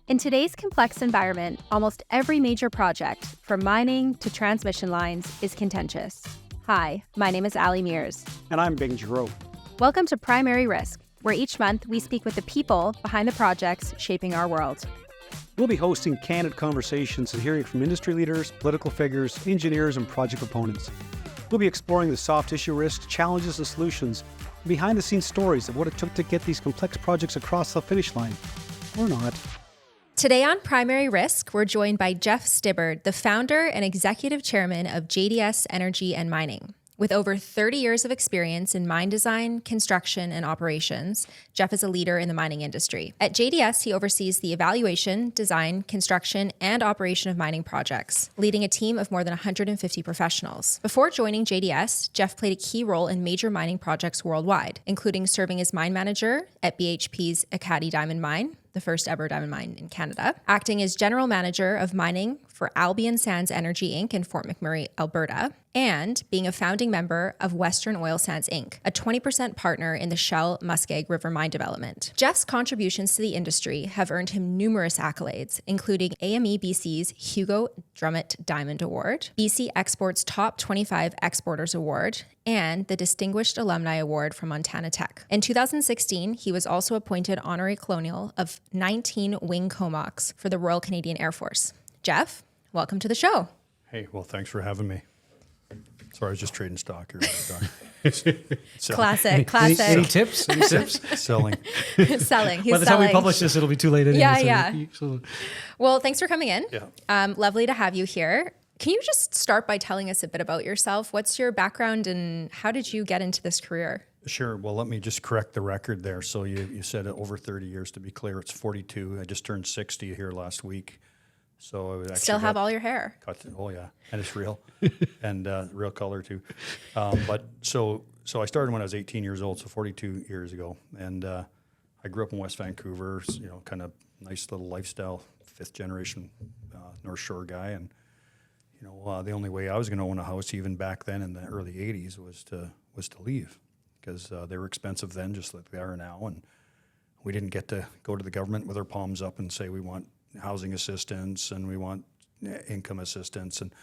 In today's complex environment, almost every major project, from mining to transmission lines, is contentious. Hi, my name is Ali Mears. And I'm Bing Giroux. Welcome to Primary Risk, where each month we speak with the people behind the projects shaping our world. We'll be hosting candid conversations and hearing from industry leaders, political figures, engineers, and project proponents. We'll be exploring the soft issue risks, challenges, and solutions, and behind-the-scenes stories of what it took to get these complex projects across the finish line. Or not. Today on Primary Risk, we're joined by Jeff Stibbard, the founder and executive chairman of JDS Energy and Mining. With over 30 years of experience in mine design, construction, and operations, Jeff is a leader in the mining industry. At JDS, he oversees the evaluation, design, construction, and operation of mining projects, leading a team of more than 150 professionals. Before joining JDS, Jeff played a key role in major mining projects worldwide, including serving as mine manager at BHP's Ekati Diamond Mine, the first ever diamond mine in Canada, acting as general manager of mining for Albion Sands Energy Inc. in Fort McMurray, Alberta, and being a founding member of Western Oil Sands Inc., a 20% partner in the Shell Muskeg River mine development. Jeff's contributions to the industry have earned him numerous accolades, including AME BC's Hugo Drummett Diamond Award, BC Export's Top 25 Exporters Award, and the Distinguished Alumni Award from Montana Tech. In 2016, he was also appointed Honorary Colonial of 19 Wing Comox for the Royal Canadian Air Force. Jeff, welcome to the show. Hey, well, thanks for having me. Sorry, I was just trading stock here. Classic. Any tips? Any tips? Selling. Selling. He's By the selling. time we publish this, it'll be too late anyway. Yeah. Well, thanks for coming in. Yeah. Lovely to have you here. Can you just start by telling us a bit about yourself? What's your background and how did you get into this career? Sure. Well, let me just correct the record there. So you said over 30 years. To be clear, it's 42. I just turned 60 here last week. So I would actually still have all your hair. Oh yeah, and it's real, and real color too. But so I started when I was 18 years old, so 42 years ago, and I grew up in West Vancouver. You know, kind of nice little lifestyle, fifth generation North Shore guy, and you know the only way I was going to own a house even back then in the early 80s was to leave because they were expensive then, just like they are now, and we didn't get to go to the government with our palms up and say we want housing assistance and we want income assistance, and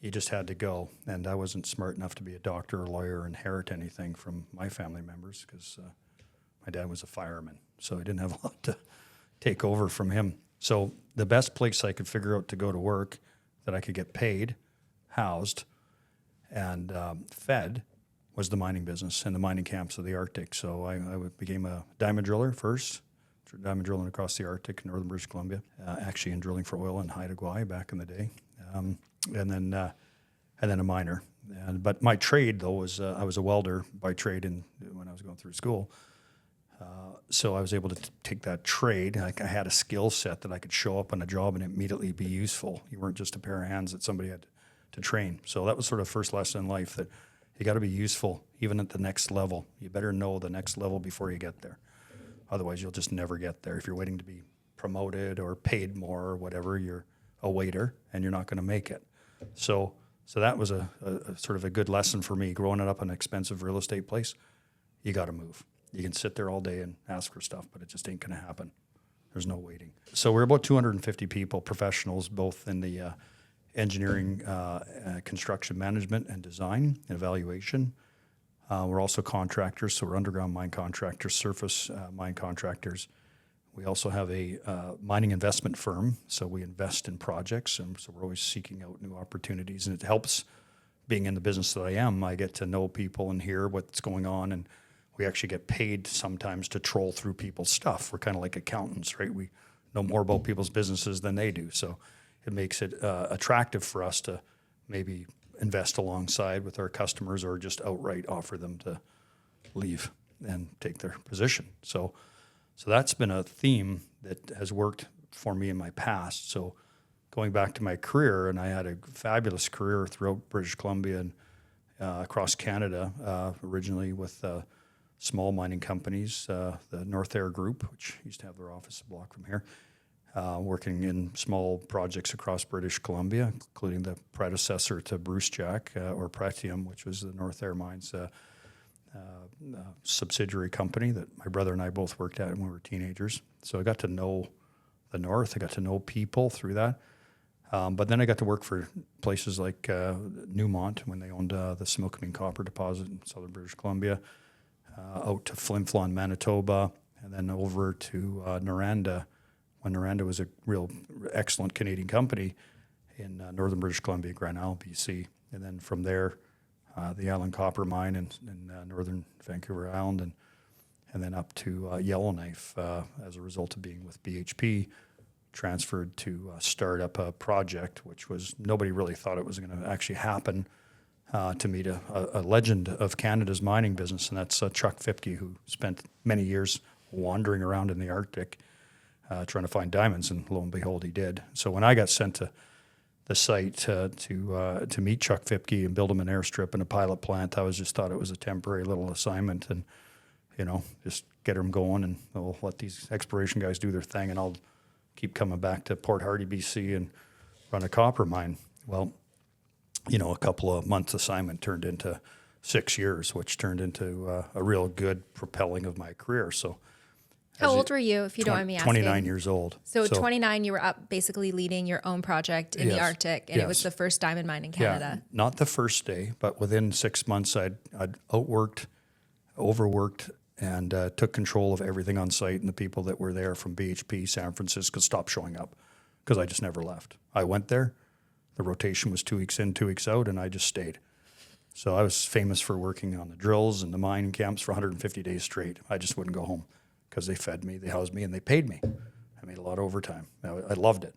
you just had to go. And I wasn't smart enough to be a doctor or lawyer or inherit anything from my family members because my dad was a fireman, so I didn't have a lot to take over from him. So the best place I could figure out to go to work that I could get paid, housed, and fed was the mining business and the mining camps of the Arctic. So I became a diamond driller first, diamond drilling across the Arctic, northern British Columbia, actually in drilling for oil in Haida Gwaii back in the day, and then a miner. But my trade though was I was a welder by trade when I was going through school. So I was able to take that trade. I had a skill set that I could show up on a job and immediately be useful. You weren't just a pair of hands that somebody had to train. So that was sort of the first lesson in life, that you got to be useful even at the next level. You better know the next level before you get there. Otherwise, you'll just never get there. If you're waiting to be promoted or paid more or whatever, you're a waiter and you're not going to make it. So that was a sort of a good lesson for me. Growing up in an expensive real estate place, you got to move. You can sit there all day and ask for stuff, but it just ain't going to happen. There's no waiting. So we're about 250 people, professionals, both in the engineering, construction management and design and evaluation. We're also contractors, so we're underground mine contractors, surface mine contractors. We also have a mining investment firm, so we invest in projects, and so we're always seeking out new opportunities, and it helps being in the business that I am. I get to know people and hear what's going on, and we actually get paid sometimes to troll through people's stuff. We're kind of like accountants, right? We know more about people's businesses than they do, so it makes it attractive for us to maybe invest alongside with our customers or just outright offer them to leave and take their position. So that's been a theme that has worked for me in my past. So going back to my career, and I had a fabulous career throughout British Columbia and across Canada, originally with small mining companies, the North Air Group, which used to have their office a block from here, working in small projects across British Columbia, including the predecessor to Bruce Jack, or Pretium, which was the North Air Mines subsidiary company that my brother and I both worked at when we were teenagers. So I got to know the north. I got to know people through that. But then I got to work for places like Newmont when they owned the Similkameen copper deposit in southern British Columbia, out to Flin Flon, Manitoba, and then over to Noranda, when Noranda was a real excellent Canadian company in northern British Columbia, Grand Isle, BC. And then from there, the Island Copper Mine in northern Vancouver Island, and then up to Yellowknife as a result of being with BHP, transferred to start up a project, which was nobody really thought it was going to actually happen, to meet a legend of Canada's mining business, and that's Chuck Fipke, who spent many years wandering around in the Arctic trying to find diamonds, and lo and behold, he did. So when I got sent to the site to meet Chuck Fipke and build him an airstrip and a pilot plant, I just thought it was a temporary little assignment, and just get them going, and we'll let these exploration guys do their thing, and I'll keep coming back to Port Hardy, BC, and run a copper mine. Well, a couple of months assignment turned into 6 years, which turned into a real good propelling of my career. So, how old were you, if you don't mind me asking? 29 years old. So 29, you were up basically leading your own project in the Arctic, and it was the first diamond mine in Canada. Yeah, not the first day, but within 6 months, I'd outworked, overworked, and took control of everything on site, and the people that were there from BHP, San Francisco, stopped showing up because I just never left. I went there, the rotation was 2 weeks in, 2 weeks out, and I just stayed. So I was famous for working on the drills and the mining camps for 150 days straight. I just wouldn't go home because they fed me, they housed me, and they paid me. I made a lot of overtime. I loved it.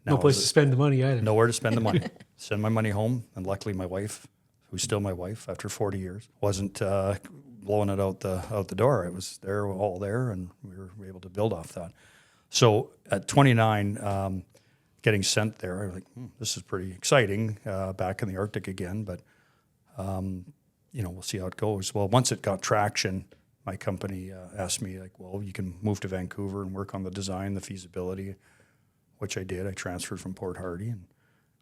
No place to spend the money either. Nowhere to spend the money. Send my money home, and luckily my wife, who's still my wife after 40 years, wasn't blowing it out the door. It was there, all there, and we were able to build off that. So at 29, getting sent there, I was like, this is pretty exciting, back in the Arctic again, but we'll see how it goes. Well, once it got traction, my company asked me, well, you can move to Vancouver and work on the design, the feasibility, which I did. I transferred from Port Hardy and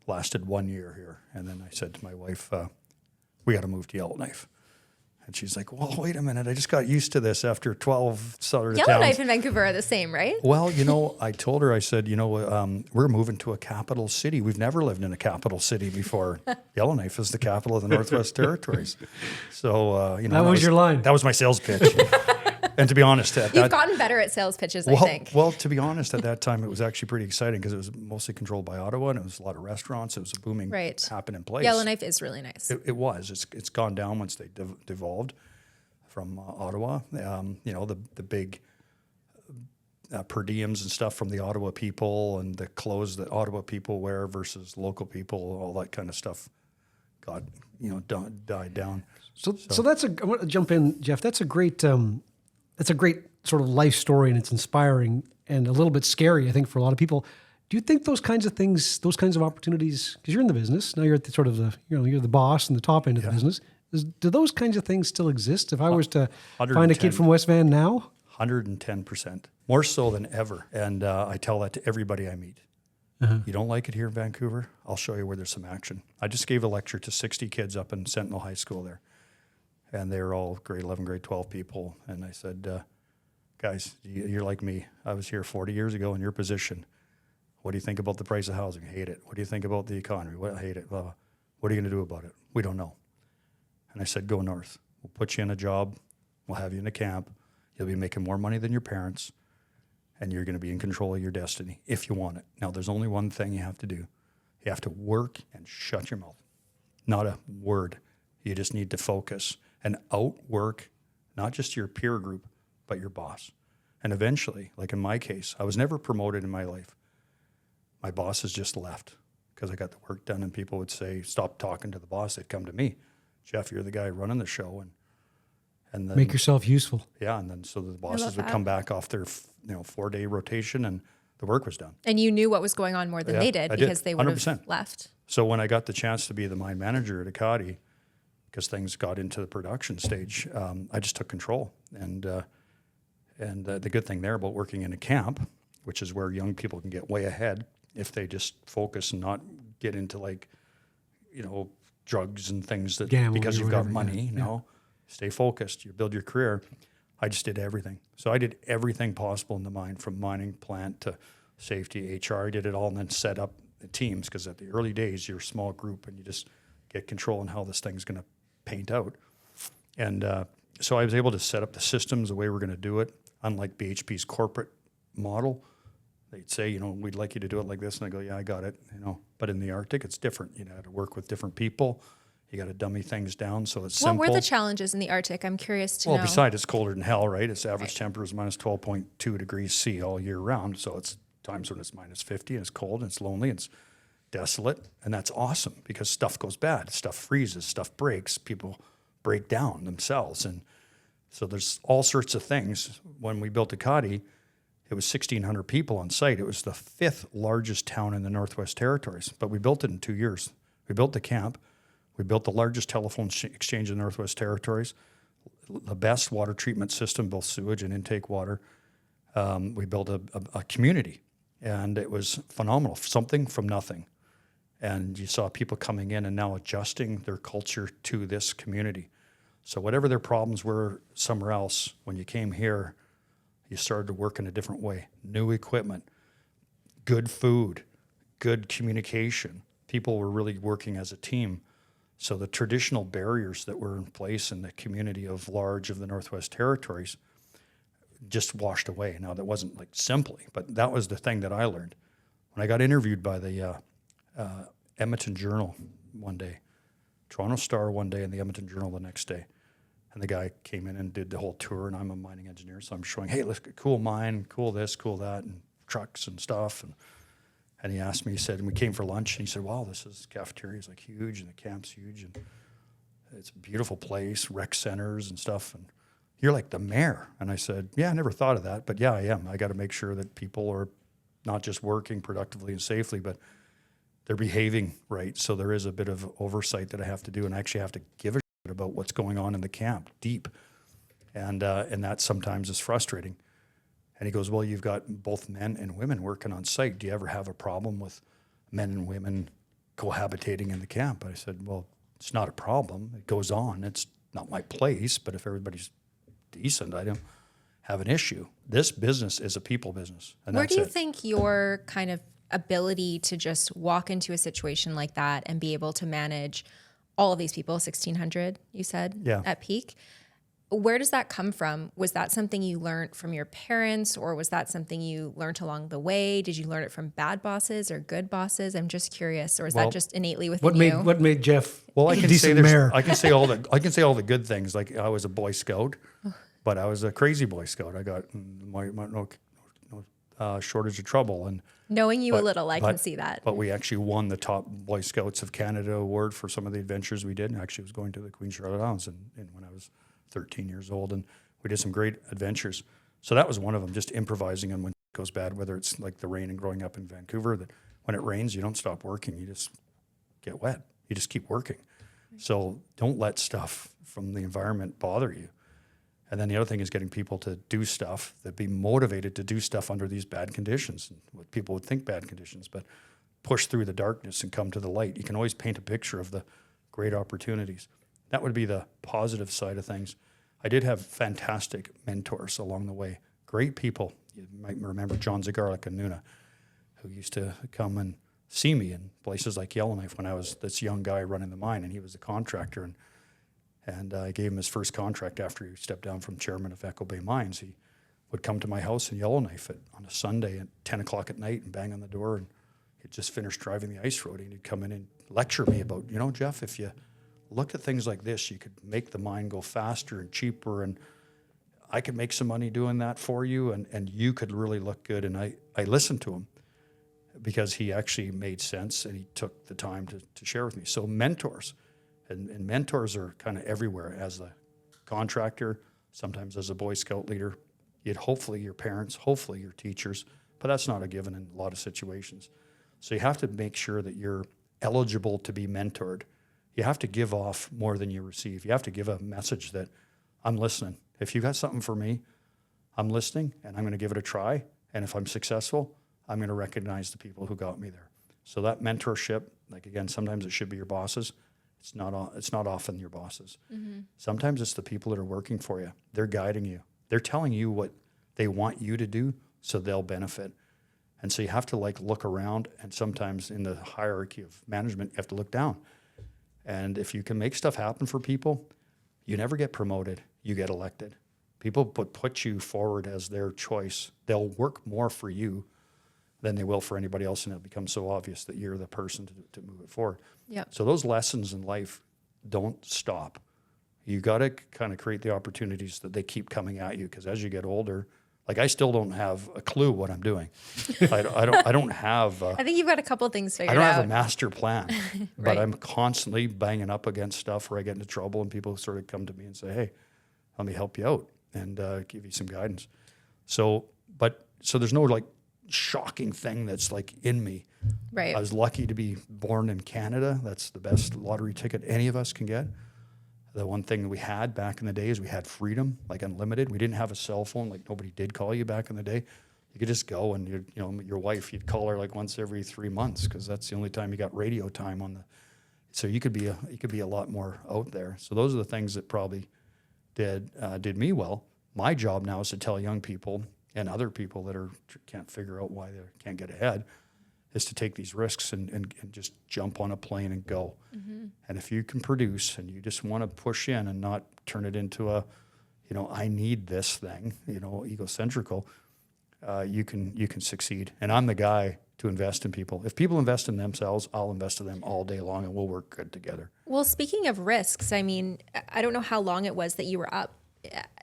lasted 1 year here. And then I said to my wife, we got to move to Yellowknife. And she's like, well, wait a minute. I just got used to this after 12 sort of Yellowknife and Vancouver are the same, right? Well, I told her, I said, we're moving to a capital city. We've never lived in a capital city before. Yellowknife is the capital of the Northwest Territories. So, that was your line. That was my sales pitch. And to be honest, you've gotten better at sales pitches, I think. Well, to be honest, at that time, it was actually pretty exciting because it was mostly controlled by Ottawa, and it was a lot of restaurants. It was a booming, happening place. Yellowknife is really nice. It was. It's gone down once they devolved from Ottawa. The big per diems and stuff from the Ottawa people, and the clothes that Ottawa people wear versus local people, all that kind of stuff got died down. So that's I want to jump in, Jeff. That's a great sort of life story, and it's inspiring and a little bit scary, I think, for a lot of people. Do you think those kinds of things, those kinds of opportunities, because you're in the business now, you're at the sort of you're the boss and the top end of the business. Do those kinds of things still exist? If I was to find a kid from West Van now, 110%, more so than ever. And I tell that to everybody I meet. You don't like it here in Vancouver? I'll show you where there's some action. I just gave a lecture to 60 kids up in Sentinel High School there. And they were all grade 11, grade 12 people. And I said, guys, you're like me. I was here 40 years ago in your position. What do you think about the price of housing? Hate it. What do you think about the economy? I hate it. What are you going to do about it? We don't know. And I said, go north. We'll put you in a job. We'll have you in a camp. You'll be making more money than your parents. And you're going to be in control of your destiny if you want it. Now, there's only one thing you have to do. You have to work and shut your mouth. Not a word. You just need to focus and outwork not just your peer group, but your boss. And eventually, like in my case, I was never promoted in my life. My bosses just left because I got the work done, and people would say, stop talking to the boss. They'd come to me. Jeff, you're the guy running the show. And then, make yourself useful. Yeah, and then so the bosses would come back off their 4-day rotation, and the work was done. And you knew what was going on more than they did because they would have left. So when I got the chance to be the mine manager at Akati, because things got into the production stage, I just took control. And the good thing there about working in a camp, which is where young people can get way ahead if they just focus and not get into drugs and things that gambling because you've got money. Yeah. Stay focused. You build your career. I just did everything. So I did everything possible in the mine, from mining plant to safety, HR did it all, and then set up the teams, because at the early days, you're a small group and you just get control on how this thing's going to paint out. And so I was able to set up the systems the way we're going to do it. Unlike BHP's corporate model, they'd say, you know, we'd like you to do it like this, and I go, yeah, I got it, you know. But in the Arctic, it's different. You know, to work with different people. You got to dummy things down so it's simple. What were the challenges in the Arctic? I'm curious to know. Well, besides it's colder than hell, right? Its average temperature is minus 12.2 degrees C all year round. So it's times when it's minus 50 and it's cold and it's lonely and it's desolate. And that's awesome because stuff goes bad. Stuff freezes, stuff breaks, people break down themselves. And so there's all sorts of things. When we built Akati, it was 1,600 people on site. It was the 5th largest town in the Northwest Territories, but we built it in 2 years. We built the camp. We built the largest telephone exchange in the Northwest Territories, the best water treatment system, both sewage and intake water. We built a community, and it was phenomenal, something from nothing. And you saw people coming in and now adjusting their culture to this community. So whatever their problems were somewhere else, when you came here, you started to work in a different way. New equipment, good food, good communication. People were really working as a team. So the traditional barriers that were in place in the community of large of the Northwest Territories just washed away. Now, that wasn't like simply, but that was the thing that I learned. When I got interviewed by the Edmonton Journal one day, Toronto Star one day, and the Edmonton Journal the next day, and the guy came in and did the whole tour, and I'm a mining engineer, so I'm showing, hey, let's get cool mine, cool this, cool that, and trucks and stuff. And he asked me, he said, and we came for lunch, and he said, wow, this is cafeteria is like huge, and the camp's huge, and it's a beautiful place, rec centers and stuff, and you're like the mayor. And I said, yeah, I never thought of that, but yeah, I am. I got to make sure that people are not just working productively and safely, but they're behaving right. So there is a bit of oversight that I have to do, and I actually have to give a shit about what's going on in the camp deep, and that sometimes is frustrating. And he goes, well, you've got both men and women working on site. Do you ever have a problem with men and women cohabitating in the camp? I said, well, it's not a problem. It goes on. It's not my place, but if everybody's decent, I don't have an issue. This business is a people business. And where do you think your kind of ability to just walk into a situation like that and be able to manage all of these people, 1,600, you said, yeah, at peak, where does that come from? Was that something you learned from your parents, or was that something you learned along the way? Did you learn it from bad bosses or good bosses? I'm just curious. Or is that just innately within you? What made Jeff I a can decent say mayor? I can say all the good things. Like I was a Boy Scout, but I was a crazy Boy Scout. I got no shortage of trouble. And knowing you a little, I can see that. But we actually won the top Boy Scouts of Canada award for some of the adventures we did. And actually was going to the Queen Charlotte Islands and when I was 13 years old, and we did some great adventures. So that was one of them, just improvising. And when it goes bad, whether it's like the rain and growing up in Vancouver, that when it rains, you don't stop working. You just get wet. You just keep working. So don't let stuff from the environment bother you. And then the other thing is getting people to do stuff, that be motivated to do stuff under these bad conditions, what people would think bad conditions, but push through the darkness and come to the light. You can always paint a picture of the great opportunities. That would be the positive side of things. I did have fantastic mentors along the way, great people. You might remember John Zagarlik in Nuna, who used to come and see me in places like Yellowknife when I was this young guy running the mine, and he was a contractor. And I gave him his first contract after he stepped down from chairman of Echo Bay Mines. He would come to my house in Yellowknife on a Sunday at 10 o'clock at night and bang on the door, and he'd just finished driving the ice road, and he'd come in and lecture me about, you know, Jeff, if you look at things like this, you could make the mine go faster and cheaper, and I could make some money doing that for you, and you could really look good. And I listened to him because he actually made sense, and he took the time to share with me. So mentors, and mentors are kind of everywhere. As a contractor, sometimes as a Boy Scout leader, you'd hopefully your parents, hopefully your teachers, but that's not a given in a lot of situations. So you have to make sure that you're eligible to be mentored. You have to give off more than you receive. You have to give a message that I'm listening. If you got something for me, I'm listening, and I'm going to give it a try. And if I'm successful, I'm going to recognize the people who got me there. So that mentorship, like again, sometimes it should be your bosses. It's not often your bosses. Mm-hmm. Sometimes it's the people that are working for you. They're guiding you. They're telling you what they want you to do, so they'll benefit. And so you have to like look around, and sometimes in the hierarchy of management, you have to look down. And if you can make stuff happen for people, you never get promoted, you get elected. People put you forward as their choice. They'll work more for you than they will for anybody else, and it becomes so obvious that you're the person to move it forward. Yep. So those lessons in life don't stop. You got to kind of create the opportunities that they keep coming at you, because as you get older, like I still don't have a clue what I'm doing. I don't have. I think you've got a couple things figured I don't out. have a master plan, Right. but I'm constantly banging up against stuff where I get into trouble, and people sort of come to me and say, "Hey, let me help you out and give you some guidance." So there's no like shocking thing that's like in me. Right. I was lucky to be born in Canada. That's the best lottery ticket any of us can get. The one thing we had back in the day is we had freedom, like unlimited. We didn't have a cell phone, like nobody did call you back in the day. You could just go, and your wife, you'd call her like once every 3 months, because that's the only time you got radio time on the. So you could be a lot more out there. So those are the things that probably did me well. My job now is to tell young people and other people that can't figure out why they can't get ahead, is to take these risks and just jump on a plane and go. Mm-hmm. And if you can produce, and you just want to push in and not turn it into a, I need this thing, egocentrical, you can succeed. And I'm the guy to invest in people. If people invest in themselves, I'll invest in them all day long, and we'll work good together. Well, speaking of risks, I mean, I don't know how long it was that you were up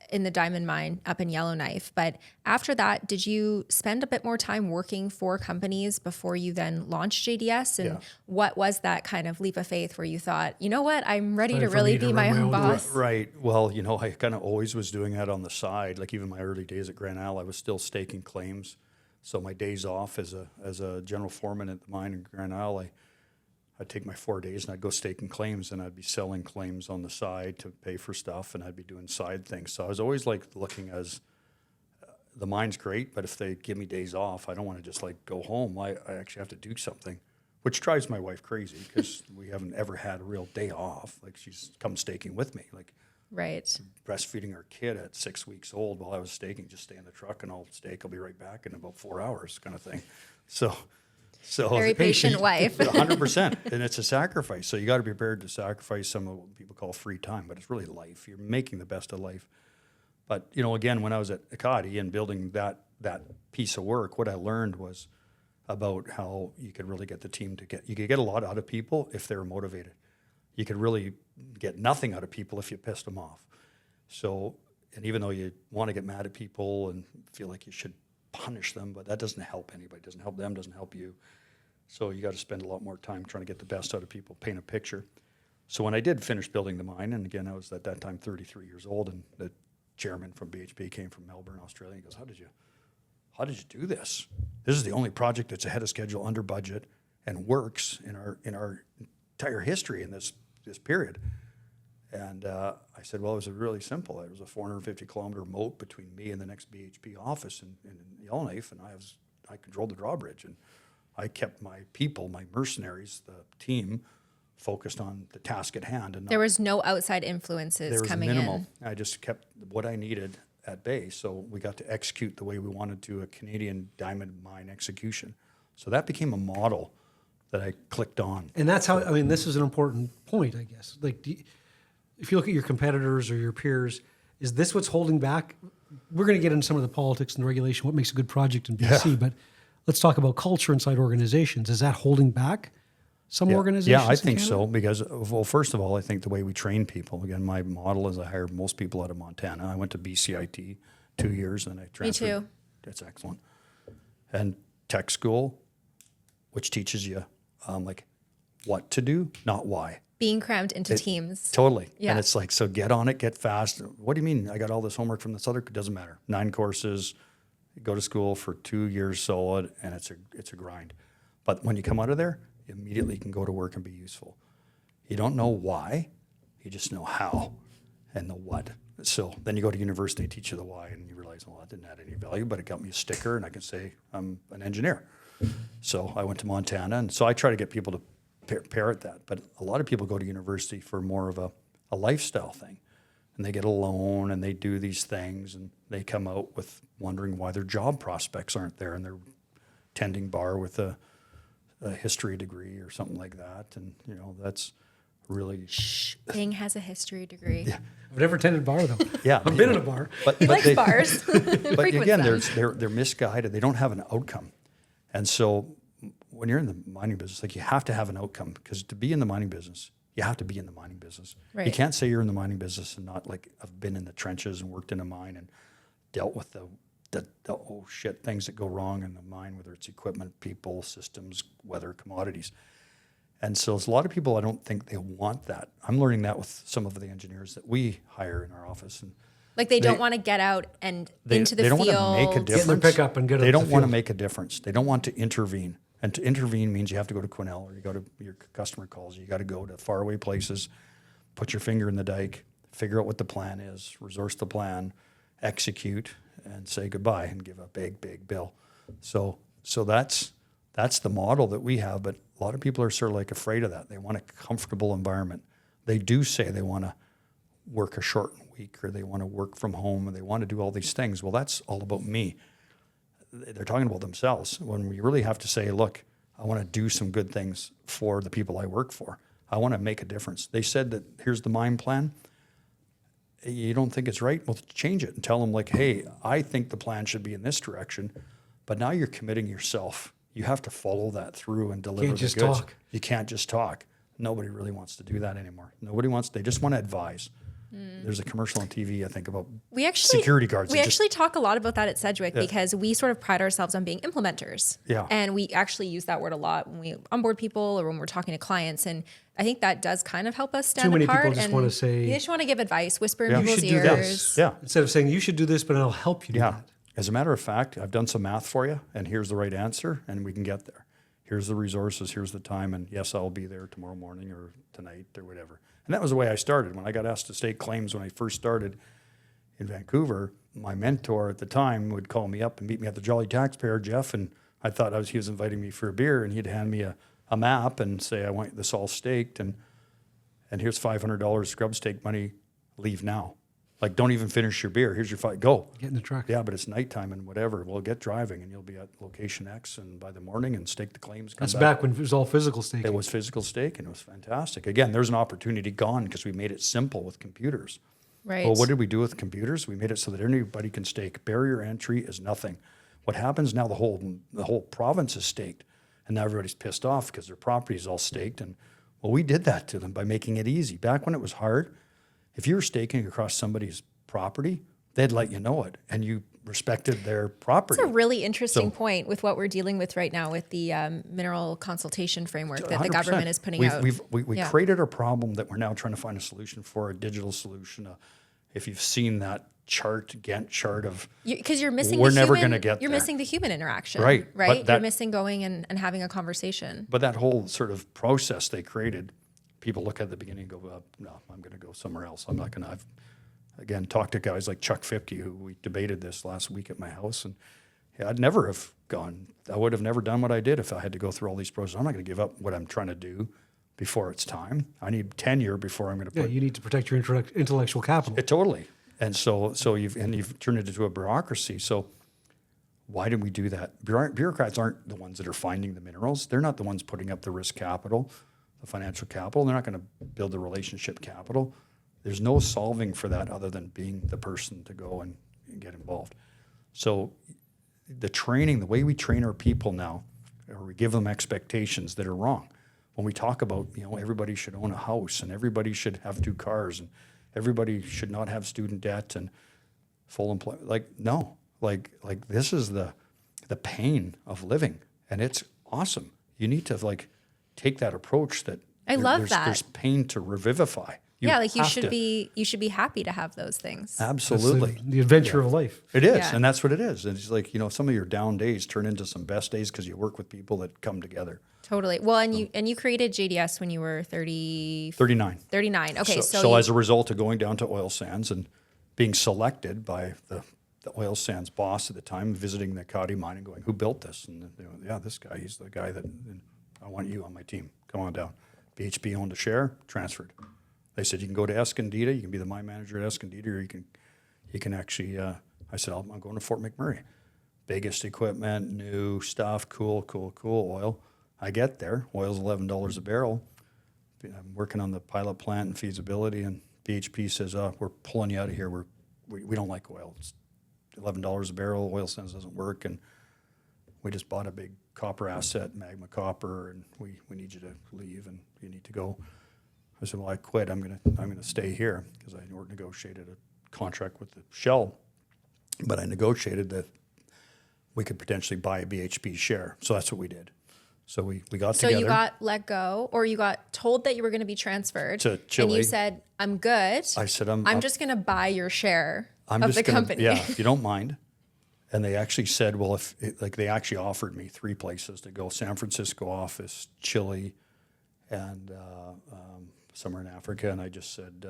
in the diamond mine up in Yellowknife, but after that, did you spend a bit more time working for companies before you then launched JDS? And what was that kind of leap of faith where you thought, you know what, I'm ready to really be my own boss? Right. Well, I kind of always was doing that on the side. Like even my early days at Grand Isle, I was still staking claims. So my days off as a general foreman at the mine in Grand Isle, I'd take my 4 days and I'd go staking claims, and I'd be selling claims on the side to pay for stuff, and I'd be doing side things. So I was always like looking as the mine's great, but if they give me days off, I don't want to just like go home. I actually have to do something, which drives my wife crazy, because we haven't ever had a real day off. Like she's come staking with me, like right, breastfeeding our kid at 6 weeks old while I was staking. Just stay in the truck and I'll stake. I'll be right back in about 4 hours, kind of thing. So very patient wife. 100%, and it's a sacrifice. So you got to be prepared to sacrifice some of what people call free time, but it's really life. You're making the best of life. But again, when I was at Akati and building that piece of work, what I learned was about how you could really get the team you could get a lot out of people if they were motivated. You could really get nothing out of people if you pissed them off. So, and even though you want to get mad at people and feel like you should punish them, but that doesn't help anybody. Doesn't help them, doesn't help you. So you got to spend a lot more time trying to get the best out of people, paint a picture. So when I did finish building the mine, and again, I was at that time 33 years old, and the chairman from BHP came from Melbourne, Australia. He goes, how did you do this? This is the only project that's ahead of schedule, under budget, and works in our entire history in this period. And I said, well, it was really simple. It was a 450-kilometer moat between me and the next BHP office in Yellowknife, and I controlled the drawbridge. And I kept my people, my mercenaries, the team, focused on the task at hand. And there was no outside influences coming in. There was minimal. I just kept what I needed at bay. So we got to execute the way we wanted to, a Canadian diamond mine execution. So that became a model that I clicked on. And that's how, this is an important point, I guess. Like, if you look at your competitors or your peers, is this what's holding back? We're going to get into some of the politics and the regulation, what makes a good project in BC, but let's talk about culture inside organizations. Is that holding back some organizations? Yeah, I think so, because, well, first of all, I think the way we train people, again, my model is I hired most people out of Montana. I went to BCIT 2 years, and I transferred. Me too. That's excellent. And tech school, which teaches you like what to do, not why. Being crammed into teams. Totally. Yeah. And it's like, so get on it, get fast. What do you mean? I got all this homework from this other, it doesn't matter. 9 courses, go to school for 2 years solid, and it's a grind. But when you come out of there, you immediately can go to work and be useful. You don't know why, you just know how and the what. So then you go to university, teach you the why, and you realize, well, that didn't add any value, but it got me a sticker, and I can say I'm an engineer. So I went to Montana, and so I try to get people to parrot that. But a lot of people go to university for more of a lifestyle thing, and they get a loan and they do these things, and they come out with wondering why their job prospects aren't there, and they're tending bar with a history degree or something like that. And, you know, that's really... Bing has a history degree. Yeah. I've never attended a bar though. Yeah. I've been in a bar. He likes bars. But again, they're misguided. They don't have an outcome. And so when you're in the mining business, like, you have to have an outcome, because to be in the mining business, you have to be in the mining business. Right. You can't say you're in the mining business and not, like, I've been in the trenches and worked in a mine and dealt with the oh shit, things that go wrong in the mine, whether it's equipment, people, systems, weather, commodities. And so there's a lot of people, I don't think they want that. I'm learning that with some of the engineers that we hire in our office. And Like they don't want to get out and into the they don't field. want to make a difference. Get in their pickup and get out They to don't the want to field. make a difference. They don't want to intervene. And to intervene means you have to go to Quesnel, or you go to your customer calls. You got to go to faraway places, put your finger in the dike, figure out what the plan is, resource the plan, execute, and say goodbye and give a big, big bill. So that's the model that we have. But a lot of people are sort of like afraid of that. They want a comfortable environment. They do say they want to work a short week, or they want to work from home, and they want to do all these things. Well, that's all about me. They're talking about themselves, when we really have to say, look, I want to do some good things for the people I work for. I want to make a difference. They said that here's the mine plan. You don't think it's right? Well, change it and tell them, like, hey, I think the plan should be in this direction, but now you're committing yourself. You have to follow that through and deliver Can't the just goods. talk. You can't just talk. Nobody really wants to do that anymore. They just want to advise. There's a commercial on TV, I think, about security guards. We actually talk a lot about that at Sedgwick, because we sort of pride ourselves on being implementers. Yeah. And we actually use that word a lot when we onboard people or when we're talking to clients. And I think that does kind of help us stand Too many apart. people just and want to say, they just want to give advice, whisper in Yeah. you people's should do ears. this. Yeah. Instead of saying, you should do this, but I'll help you do Yeah. that. As a matter of fact, I've done some math for you, and here's the right answer, and we can get there. Here's the resources, here's the time, and yes, I'll be there tomorrow morning or tonight or whatever. And that was the way I started. When I got asked to stake claims when I first started in Vancouver, my mentor at the time would call me up and meet me at the Jolly Taxpayer, Jeff, and I thought he was inviting me for a beer, and he'd hand me a map and say, I want this all staked, and here's $500 scrub stake money, leave now. Like, don't even finish your beer. Here's your go. Get in the truck. Yeah, but it's nighttime and whatever. Well, get driving and you'll be at location X, and by the morning, and stake the claims. Come That's back when it was all physical staking. It was physical stake, and it was fantastic. Again, there's an opportunity gone because we made it simple with computers. Right. Well, what did we do with computers? We made it so that anybody can stake. Barrier entry is nothing. What happens now, the whole province is staked, and now everybody's pissed off because their property is all staked. And well, we did that to them by making it easy. Back when it was hard, if you were staking across somebody's property, they'd let you know it, and you respected their property. That's a really interesting point with what we're dealing with right now with the mineral consultation framework that the 100%. government is putting out. We created a problem that we're now trying to find a solution for, a digital solution. If you've seen that Gantt chart of, because you're missing. We're the never human, gonna get You're there. missing the human interaction, Right. Right. But You're missing going and having a conversation. but that whole sort of process they created, people look at the beginning and go, no, I'm going to go somewhere else. I'm not going to. I've again talked to guys like Chuck Fipke, who we debated this last week at my house, and I'd never have gone. I would have never done what I did if I had to go through all these processes. I'm not going to give up what I'm trying to do before it's time. I need tenure before I'm going to Yeah, put you need to protect your intellectual capital. totally. And so you've turned it into a bureaucracy. So why did we do that? Bureaucrats aren't the ones that are finding the minerals. They're not the ones putting up the risk capital, the financial capital. They're not going to build the relationship capital. There's no solving for that other than being the person to go and get involved. So the training, the way we train our people now, or we give them expectations that are wrong. When we talk about, everybody should own a house and everybody should have 2 cars and everybody should not have student debt and full employment. No, this is the pain of living, and it's awesome. You need to take that approach that I love there's, that. There's pain to revivify. You should be happy to have those things. Absolutely. That's the adventure of life. It is, Yeah. and that's what it is. It's like, some of your down days turn into some best days because you work with people that come together. Totally. Well, and you created JDS when you were 39. 39. Okay, So as a result of going down to oil sands and being selected by the oil sands boss at the time, visiting the County mine and going, who built this? And this guy, he's the guy that, I want you on my team. Come on down. BHP owned a share, transferred. They said, you can go to Escondida, you can be the mine manager at Escondida, or you can actually, I said, I'm going to Fort McMurray. biggest equipment, new stuff, cool oil. I get there, oil's $11 a barrel. I'm working on the pilot plant and feasibility, and BHP says, we're pulling you out of here. We don't like oil. It's $11 a barrel, oil sands doesn't work, and we just bought a big copper asset, Magma Copper, and we need you to leave and you need to go. I said, well, I quit. I'm gonna stay here because I negotiated a contract with the Shell, but I negotiated that we could potentially buy a BHP share. So that's what we did. So we got So together. you got let go, or you got told that you were going to be transferred to Chile. and you said, I'm good. I said, I'm just going to buy your share I'm of just the gonna, company. Yeah, if you don't mind. And they actually said, well, they actually offered me 3 places to go: San Francisco office, Chile, and somewhere in Africa. And I just said,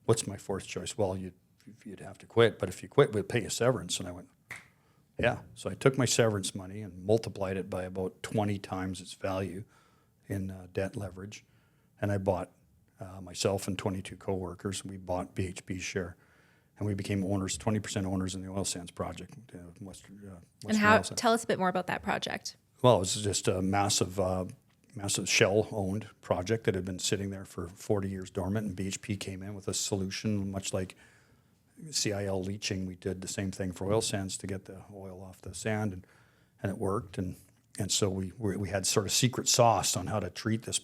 what's my 4th choice? Well, you'd have to quit, but if you quit, we'd pay you severance. And I went, yeah. So I took my severance money and multiplied it by about 20 times its value in debt leverage. And I bought myself and 22 coworkers. We bought BHP's share. And we became owners, 20% owners in the oil sands project, Western And Oil Sands. tell us a bit more about that project. Well, it was just a massive Shell-owned project that had been sitting there for 40 years dormant, and BHP came in with a solution, much like CIL leaching. We did the same thing for oil sands to get the oil off the sand, and it worked. And so we had sort of secret sauce on how to treat this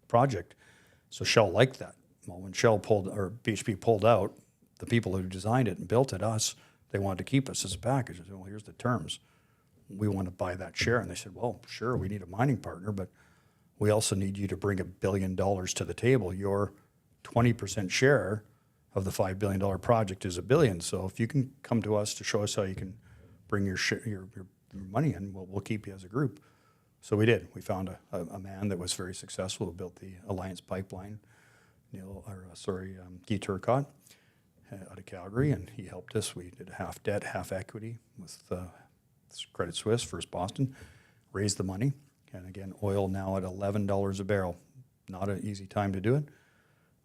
project. So Shell liked that. Well, when BHP pulled out, the people who designed it and built it, they wanted to keep us as a package. I said, well, here's the terms. We want to buy that share. And they said, well, sure, we need a mining partner, but we also need you to bring $1 billion to the table. Your 20% share of the $5 billion project is $1 billion. So if you can come to us to show us how you can bring your money in, we'll keep you as a group. So we did. We found a man that was very successful who built the Alliance Pipeline, Guy Turcotte, out of Calgary, and he helped us. We did half debt, half equity with Credit Suisse, First Boston, raised the money, and again, oil now at $11 a barrel. Not an easy time to do it.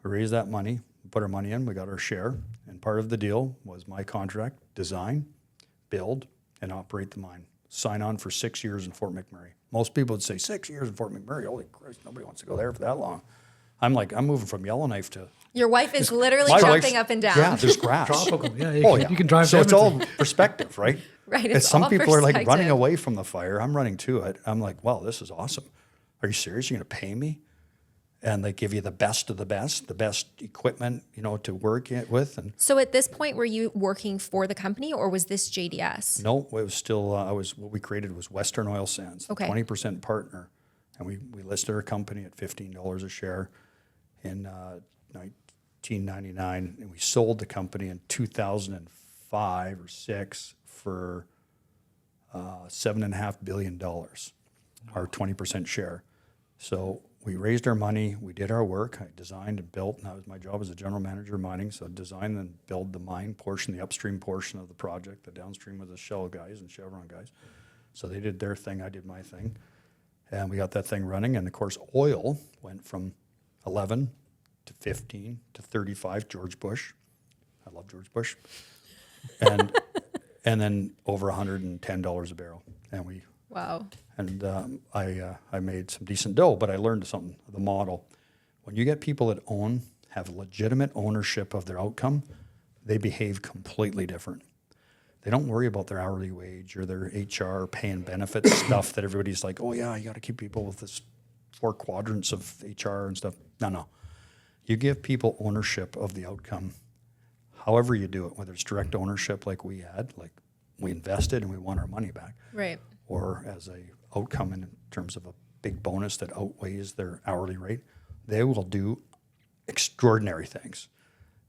We raised that money, put our money in, we got our share, and part of the deal was my contract: design, build, and operate the mine. Sign on for 6 years in Fort McMurray. Most people would say 6 years in Fort McMurray. Holy Christ, nobody wants to go there for that long. I'm moving from Yellowknife to. Your wife is literally jumping up and down. Yeah, there's grass. Tropical, yeah. You can drive. So it's all perspective, right? Right. And some people are like running away from the fire. I'm running to it. I'm like, wow, this is awesome. Are you serious? You're going to pay me? And they give you the best of the best equipment, to work with. And so at this point, were you working for the company, or was this JDS? No, it was still. What we created was Western Oil Sands, okay. 20% partner, and we listed our company at $15 a share in 1999, and we sold the company in 2005 or 6 for $7.5 billion, our 20% share. So we raised our money, we did our work, I designed and built, and that was my job as a general manager of mining, so design and build the mine portion, the upstream portion of the project. The downstream was the Shell guys and Chevron guys. So they did their thing, I did my thing, and we got that thing running. And of course, oil went from 11 to 15 to 35, George Bush. I love George Bush. And then over $110 a barrel. And we Wow. And I made some decent dough, but I learned something, the model. When you get people that have legitimate ownership of their outcome, they behave completely different. They don't worry about their hourly wage or their HR pay and benefits stuff that everybody's like, oh yeah, you got to keep people with this 4 quadrants of HR and stuff. No. You give people ownership of the outcome, however you do it, whether it's direct ownership like we had, like we invested and we want our money back. Right. Or as a outcome in terms of a big bonus that outweighs their hourly rate, they will do extraordinary things.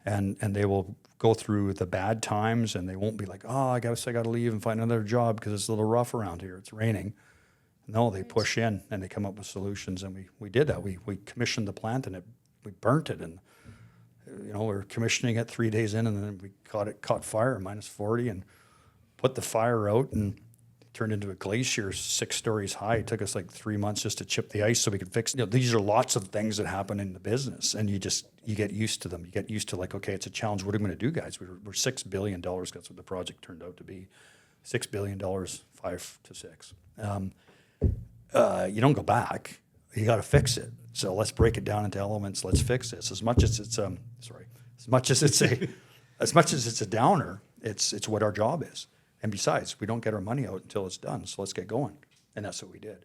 And they will go through the bad times, and they won't be like, oh, I guess I got to leave and find another job because it's a little rough around here. It's raining. No, they push in and they come up with solutions, and we did that. We commissioned the plant, and we burnt it, and we're commissioning it 3 days in, and then we caught fire, -40, and put the fire out, and turned into a glacier 6 stories high. It took us like 3 months just to chip the ice so we could fix it. These are lots of things that happen in the business, and you get used to them. You get used to like, okay, it's a challenge. What are we going to do, guys? We're $6 billion. That's what the project turned out to be. $6 billion, 5 to 6. You don't go back. You got to fix it. So let's break it down into elements. Let's fix this. As much as it's a downer, it's what our job is. And besides, we don't get our money out until it's done. So let's get going. And that's what we did.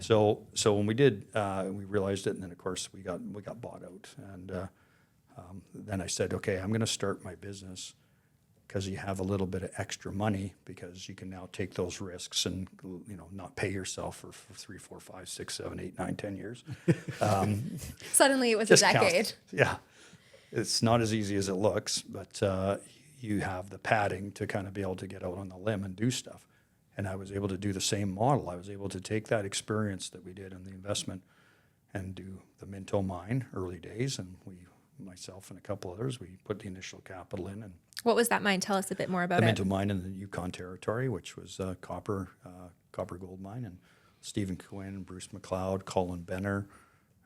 So when we did, we realized it, and then of course we got bought out. And then I said, okay, I'm going to start my business because you have a little bit of extra money, because you can now take those risks and, not pay yourself for 3, 4, 5, 6, 7, 8, 9, 10 years. Suddenly it was a decade. Yeah. It's not as easy as it looks, but you have the padding to kind of be able to get out on the limb and do stuff. And I was able to do the same model. I was able to take that experience that we did in the investment and do the Minto mine early days. And myself and a couple others, we put the initial capital in. And what was that mine? Tell us a bit more about the it. Minto mine in the Yukon Territory, which was a copper gold mine. And Stephen Quinn, Bruce McLeod, Colin Benner,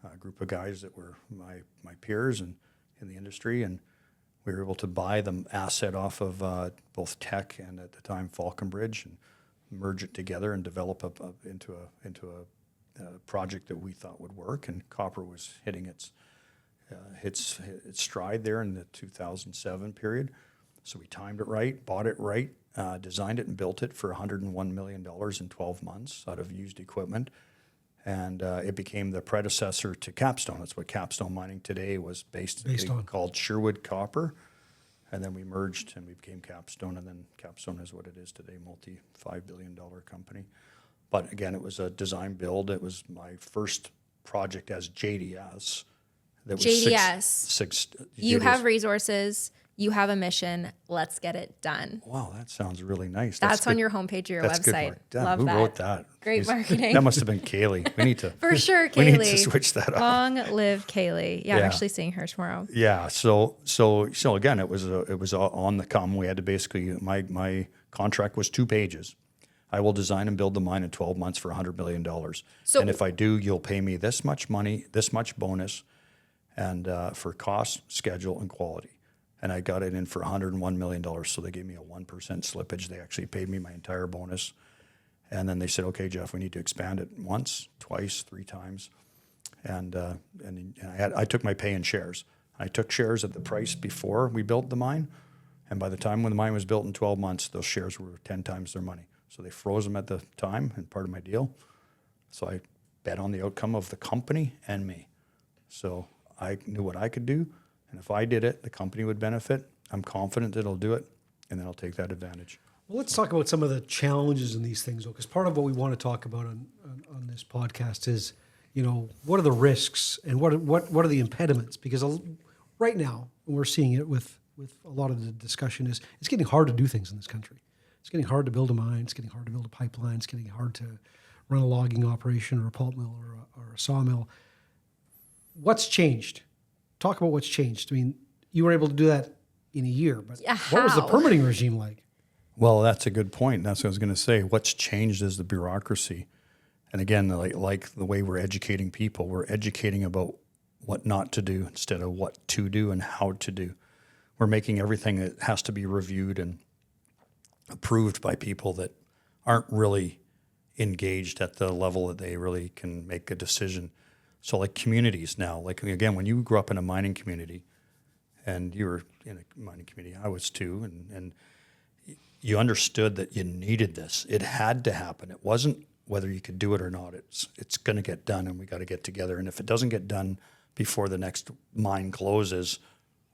a group of guys that were my peers and in the industry. And we were able to buy the asset off of both Teck and at the time Falconbridge, and merge it together and develop into a project that we thought would work. And copper was hitting its stride there in the 2007 period. So we timed it right, bought it right, designed it and built it for $101 million in 12 months out of used equipment. And it became the predecessor to Capstone. That's what Capstone Mining today was based on, called Sherwood Copper. And then we merged and we became Capstone, and then Capstone is what it is today, $5 billion company. But again, it was a design build. It was my first project as JDS. That was JDS. You have resources. You have a mission. Let's get it done. Wow, that sounds really nice. That's on your homepage of your website. Love Who that. wrote that? Great marketing. That must have been Kaylee. We need to for sure, Kaylee. We need to switch that up. Long live Kaylee. Yeah, I'm actually seeing her tomorrow. Yeah. So again, it was on the come. We had to basically my contract was 2 pages. I will design and build the mine in 12 months for $100 million. So, and if I do, you'll pay me this much money, this much bonus, and for cost, schedule, and quality. And I got it in for $101 million. So they gave me a 1% slippage. They actually paid me my entire bonus. And then they said, okay, Jeff, we need to expand it once, twice, 3 times. And I took my pay in shares. I took shares at the price before we built the mine. And by the time when the mine was built in 12 months, those shares were 10 times their money. So they froze them at the time and part of my deal. So I bet on the outcome of the company and me. So I knew what I could do. And if I did it, the company would benefit. I'm confident that it'll do it, and then I'll take that advantage. Well, let's talk about some of the challenges in these things, though, because part of what we want to talk about on this podcast is, what are the risks and what are the impediments? Because right now, we're seeing it with a lot of the discussion is it's getting hard to do things in this country. It's getting hard to build a mine. It's getting hard to build a pipeline. It's getting hard to run a logging operation or a pulp mill or a sawmill. What's changed? Talk about what's changed. I mean, you were able to do that in a year, but what was the permitting regime like? Well, that's a good point. That's what I was going to say. What's changed is the bureaucracy. And again, like the way we're educating people, we're educating about what not to do instead of what to do and how to do. We're making everything that has to be reviewed and approved by people that aren't really engaged at the level that they really can make a decision. So like communities now, like again, when you grew up in a mining community and you were in a mining community, I was too, and you understood that you needed this. It had to happen. It wasn't whether you could do it or not. It's going to get done, and we got to get together. And if it doesn't get done before the next mine closes,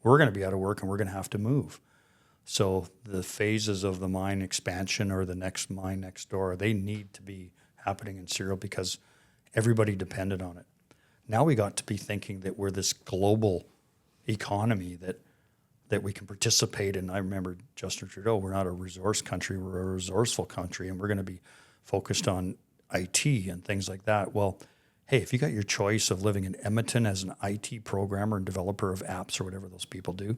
we're going to be out of work and we're going to have to move. So the phases of the mine expansion or the next mine next door, they need to be happening in serial because everybody depended on it. Now we got to be thinking that we're this global economy that we can participate in. I remember Justin Trudeau, we're not a resource country, we're a resourceful country, and we're going to be focused on IT and things like that. Well, hey, if you got your choice of living in Edmonton as an IT programmer and developer of apps or whatever those people do,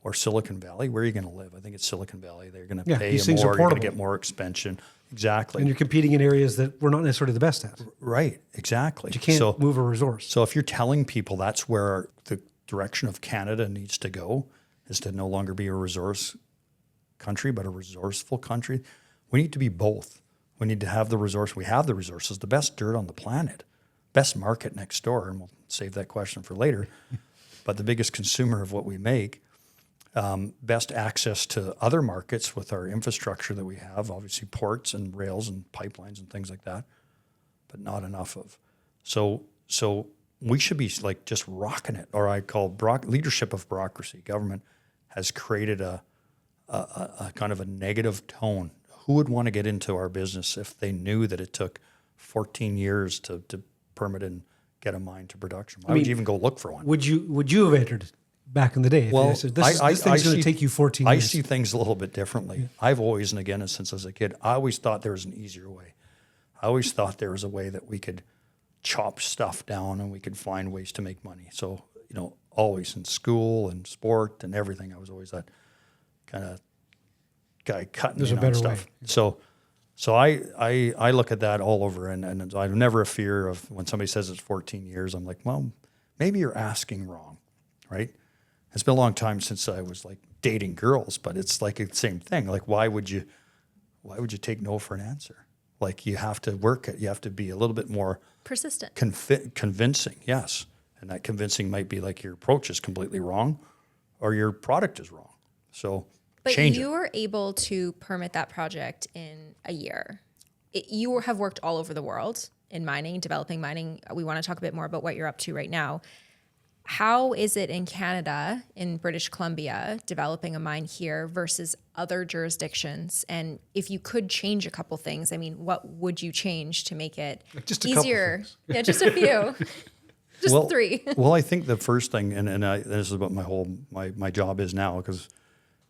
or Silicon Valley, where are you going to live? I think it's Silicon Valley. They're going to pay you more, you're going to get more expansion. Exactly. And you're competing in areas that we're not necessarily the best at. Right, exactly. But you can't move a resource. So if you're telling people that's where the direction of Canada needs to go, is to no longer be a resource country, but a resourceful country, We need to be both. We need to have the resource. We have the resources, the best dirt on the planet, best market next door, and we'll save that question for later. But the biggest consumer of what we make, best access to other markets with our infrastructure that we have, obviously ports and rails and pipelines and things like that, but not enough of. So we should be like just rocking it, or I call leadership of bureaucracy. Government has created a kind of a negative tone. Who would want to get into our business if they knew that it took 14 years to permit and get a mine to production? Why would you even go look for one? Would you have entered back in the day? Well, this thing's going to take you 14 years. I see things a little bit differently. Yeah. I've always, and again, since I was a kid, I always thought there was an easier way. I always thought there was a way that we could chop stuff down and we could find ways to make money. So, always in school and sport and everything, I was always that kind of guy cutting in on stuff. Way. So I look at that all over, and I'm never a fear of when somebody says it's 14 years. I'm like, well, maybe you're asking wrong, right? It's been a long time since I was like dating girls, but it's like the same thing. Like, why would you take no for an answer? Like, you have to work it. You have to be a little bit more persistent, convincing. Yes, and that convincing might be like your approach is completely wrong, or your product is wrong. So. But you were able to permit that project in a year. You have worked all over the world in mining, developing mining. We want to talk a bit more about what you're up to right now. How is it in Canada, in British Columbia, developing a mine here versus other jurisdictions? And if you could change a couple things, I mean, what would you change to make it just easier? Yeah, just a few. Just three. Well, I think the first thing, and this is what my job is now, because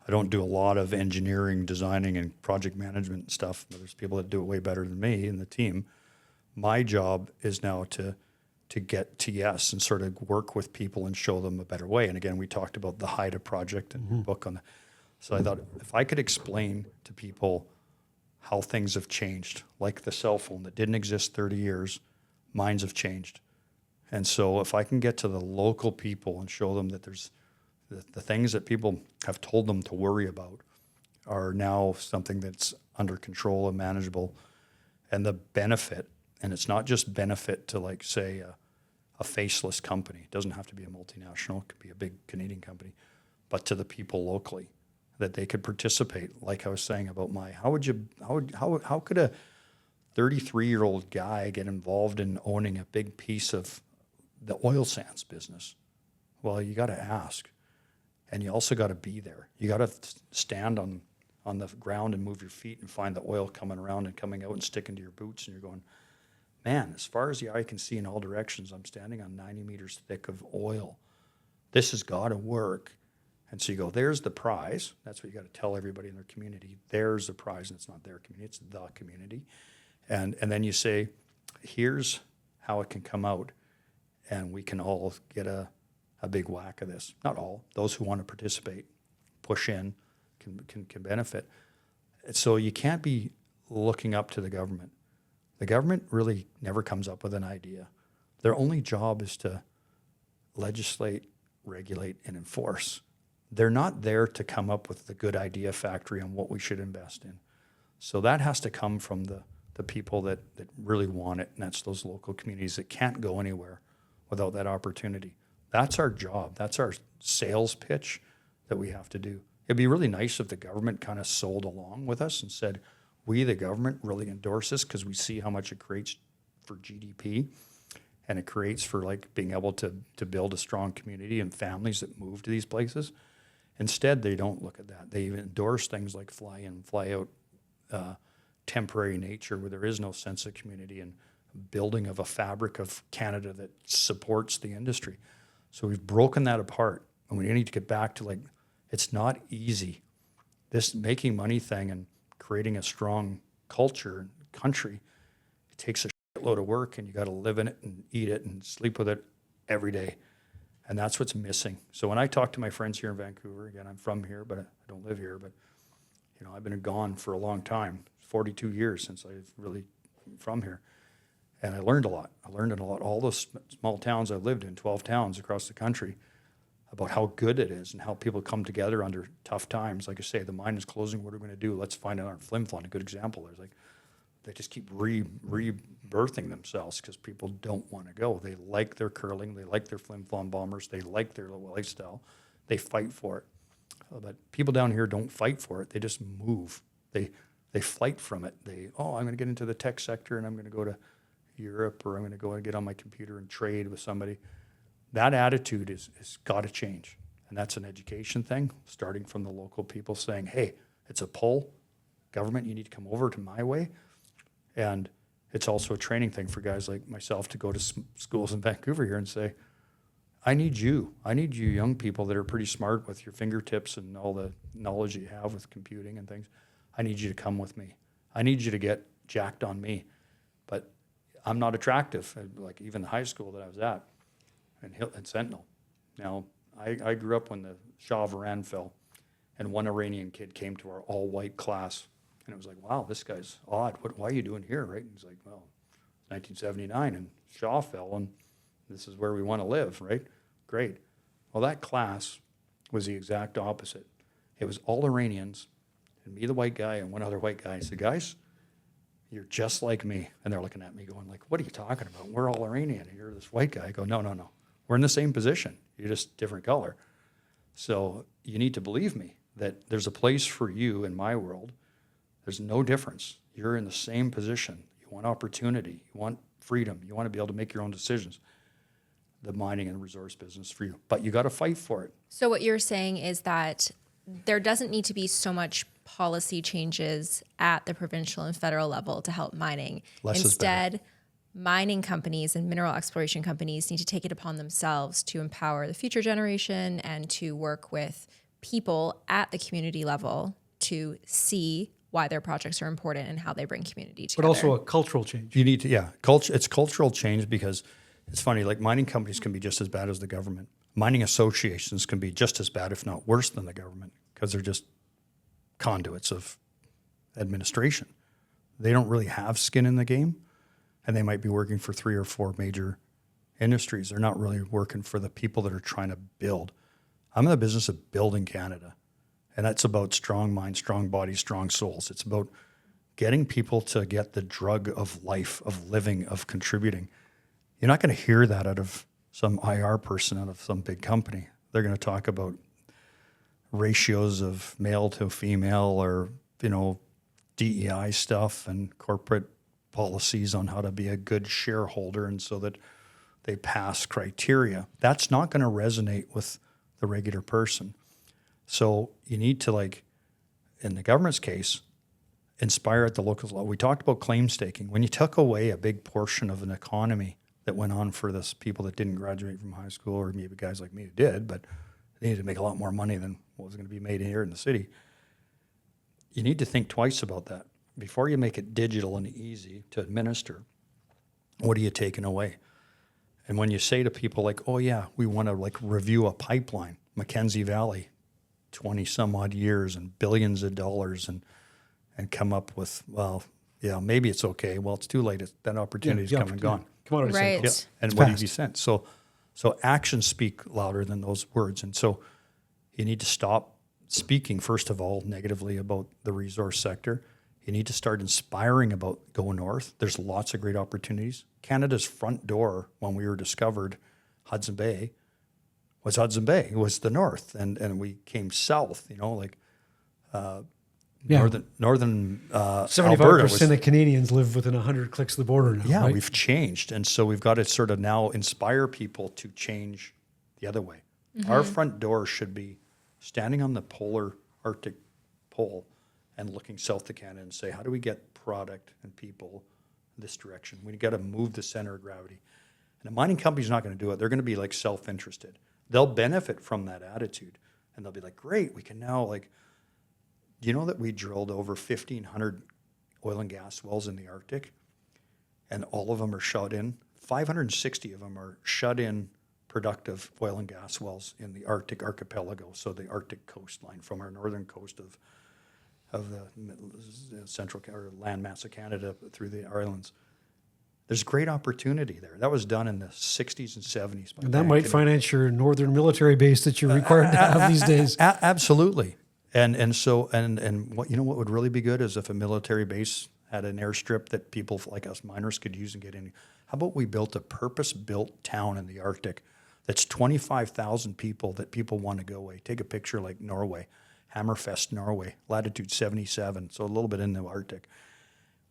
I don't do a lot of engineering, designing, and project management stuff. There's people that do it way better than me in the team. My job is now to get to yes and sort of work with people and show them a better way. And again, we talked about the HIDA project and book on that. So I thought if I could explain to people how things have changed, like the cell phone that didn't exist 30 years, mines have changed. And so if I can get to the local people and show them that there's the things that people have told them to worry about are now something that's under control and manageable, and the benefit, and it's not just benefit to, like, say, a faceless company. It doesn't have to be a multinational. It could be a big Canadian company, but to the people locally, that they could participate. Like I was saying about how could a 33-year-old guy get involved in owning a big piece of the oil sands business? Well, you got to ask. And you also got to be there. You got to stand on the ground and move your feet and find the oil coming around and coming out and sticking to your boots. And you're going, man, as far as the eye can see in all directions, I'm standing on 90 meters thick of oil. This has got to work. And so you go, there's the prize. That's what you got to tell everybody in their community. There's the prize, and it's not their community, it's the community. And then you say, here's how it can come out, and we can all get a big whack of this. Not all. Those who want to participate, push in, can benefit. So you can't be looking up to the government. The government really never comes up with an idea. Their only job is to legislate, regulate, and enforce. They're not there to come up with the good idea factory on what we should invest in. So that has to come from the people that really want it, and that's those local communities that can't go anywhere without that opportunity. That's our job. That's our sales pitch that we have to do. It'd be really nice if the government kind of sold along with us and said, we, the government, really endorse this because we see how much it creates for GDP, and it creates for, like, being able to build a strong community and families that move to these places. Instead, they don't look at that. They endorse things like fly in, fly out, temporary nature where there is no sense of community and building of a fabric of Canada that supports the industry. So we've broken that apart, and we need to get back to, like, it's not easy. This making money thing and creating a strong culture and country, it takes a shitload of work, and you got to live in it and eat it and sleep with it every day. And that's what's missing. So when I talk to my friends here in Vancouver, again, I'm from here, but I don't live here, but I've been gone for a long time, 42 years since I've really from here. And I learned a lot. All those small towns I've lived in, 12 towns across the country, about how good it is and how people come together under tough times. Like I say, the mine is closing. What are we going to do? Let's find out our Flim Flon, a good example. There's like, they just keep rebirthing themselves because people don't want to go. They like their curling. They like their Flim Flon bombers. They like their lifestyle. They fight for it. But people down here don't fight for it. They just move. They flight from it. I'm going to get into the tech sector and I'm going to go to Europe, or I'm going to go and get on my computer and trade with somebody. That attitude is got to change. And that's an education thing, starting from the local people saying, hey, it's a pull. Government, you need to come over to my way. And it's also a training thing for guys like myself to go to schools in Vancouver here and say, I need you young people that are pretty smart with your fingertips and all the knowledge you have with computing and things. I need you to come with me. I need you to get jacked on me. But I'm not attractive, like even the high school that I was at in Sentinel. Now, I grew up when the Shah of Iran fell, and one Iranian kid came to our all-white class, and it was like, wow, this guy's odd. Why are you doing here, right? And he's like, well, it's 1979, and Shah fell, and this is where we want to live, right? Great. Well, that class was the exact opposite. It was all Iranians, and me, the white guy, and one other white guy. I said, guys, you're just like me. And they're looking at me going like, what are you talking about? We're all Iranian, and you're this white guy. I go, no. We're in the same position. You're just different color. So you need to believe me that there's a place for you in my world. There's no difference. You're in the same position. You want opportunity. You want freedom. You want to be able to make your own decisions. The mining and resource business for you. But you got to fight for it. So what you're saying is that there doesn't need to be so much policy changes at the provincial and federal level to help mining. Less is better. Instead, mining companies and mineral exploration companies need to take it upon themselves to empower the future generation and to work with people at the community level to see why their projects are important and how they bring community together. But also a cultural change. You need to, culture. It's cultural change because it's funny, like mining companies can be just as bad as the government. Mining associations can be just as bad, if not worse than the government, because they're just conduits of administration. They don't really have skin in the game, and they might be working for 3 or 4 major industries. They're not really working for the people that are trying to build. I'm in the business of building Canada, and that's about strong minds, strong bodies, strong souls. It's about getting people to get the drug of life, of living, of contributing. You're not going to hear that out of some IR person out of some big company. They're going to talk about ratios of male to female or, DEI stuff and corporate policies on how to be a good shareholder and so that they pass criteria. That's not going to resonate with the regular person. So you need to, like, in the government's case, inspire at the local level. We talked about claim staking. When you took away a big portion of an economy that went on for this people that didn't graduate from high school, or maybe guys like me who did, but they needed to make a lot more money than what was going to be made here in the city. You need to think twice about that. Before you make it digital and easy to administer, what are you taking away? And when you say to people like, oh yeah, we want to like review a pipeline, Mackenzie Valley, 20 some odd years and billions of dollars and come up with, well, yeah, maybe it's okay. Well, it's too late. That opportunity's come and gone. Commodity Right. cycles. Yeah. And what have you sent? So actions speak louder than those words. And so you need to stop speaking, first of all, negatively about the resource sector. You need to start inspiring about go north. There's lots of great opportunities. Canada's front door when we were discovered, Hudson Bay, was Hudson Bay. It was the north. And we came south, northern 75% Alberta was, of Canadians live within 100 clicks of the border now, yeah, right? we've changed. And so we've got to sort of now inspire people to change the other way. Mm-hmm. Our front door should be standing on the polar Arctic pole and looking south to Canada and say, how do we get product and people this direction? We got to move the center of gravity. And a mining company's not going to do it. They're going to be like self-interested. They'll benefit from that attitude. And they'll be like, great, we can now like, do you know that we drilled over 1,500 oil and gas wells in the Arctic? And all of them are shut in. 560 of them are shut in productive oil and gas wells in the Arctic archipelago, so the Arctic coastline from our northern coast of the central or landmass of Canada through the islands. There's great opportunity there. That was done in the 60s and 70s. And that might finance your northern military base that you're required to have these days. Absolutely. And what what would really be good is if a military base had an airstrip that people like us miners could use and get in. How about we built a purpose-built town in the Arctic that's 25,000 people that people want to go away. Take a picture like Norway, Hammerfest, Norway, latitude 77, so a little bit in the Arctic.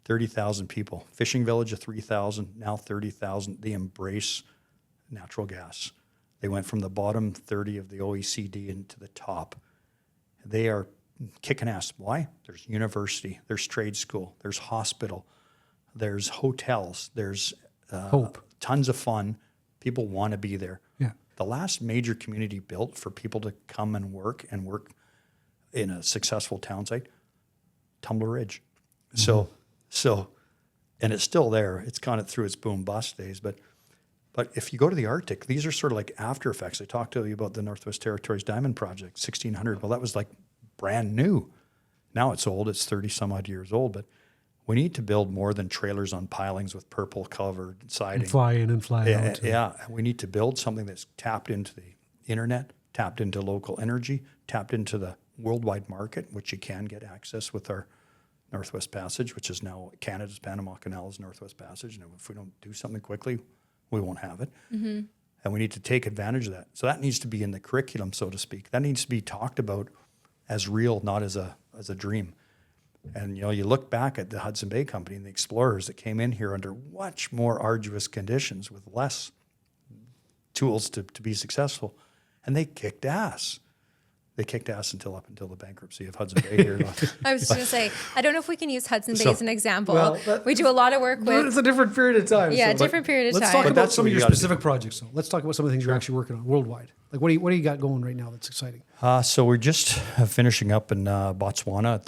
30,000 people. Fishing village of 3,000, now 30,000. They embrace natural gas. They went from the bottom 30 of the OECD into the top. They are kicking ass. Why? There's university, there's trade school, there's hospital, there's hotels, there's hope. Tons of fun. People want to be there. Yeah. The last major community built for people to come and work in a successful town site, Tumbler Ridge. Mm-hmm. So, and it's still there. It's kind of through its boom bust days, but if you go to the Arctic, these are sort of like after effects. I talked to you about the Northwest Territories Diamond Project, 1600. Well, that was like brand new. Now it's old. It's 30 some odd years old, but we need to build more than trailers on pilings with purple covered siding. And fly in and fly out. Yeah. We need to build something that's tapped into the internet, tapped into local energy, tapped into the worldwide market, which you can get access with our Northwest Passage, which is now Canada's Panama Canal's Northwest Passage. And if we don't do something quickly, we won't have it. Mm-hmm. And we need to take advantage of that. So that needs to be in the curriculum, so to speak. That needs to be talked about as real, not as a dream. And, you look back at the Hudson Bay Company and the explorers that came in here under much more arduous conditions with less tools to be successful. And they kicked ass. They kicked ass up until the bankruptcy of Hudson Bay here. I was just going to say, I don't know if we can use Hudson Bay as an example. We do a lot of work with... It's a different period of time. Yeah, different period of time. Let's talk about some of your specific projects, though. Let's talk about some of the things you're actually working on worldwide. Like, what do you got going right now that's exciting? So we're just finishing up in Botswana at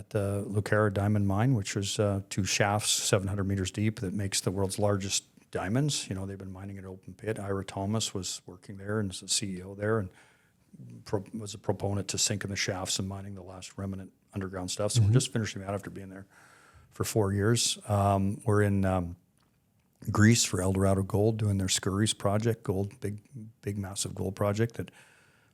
the Lucara Diamond Mine, which was 2 shafts, 700 meters deep, that makes the world's largest diamonds. They've been mining an open pit. Ira Thomas was working there and is the CEO there, and was a proponent to sinking the shafts and mining the last remnant underground stuff. So we're just finishing that after being there for 4 years. We're in Greece for Eldorado Gold doing their Skouries project, big massive gold project that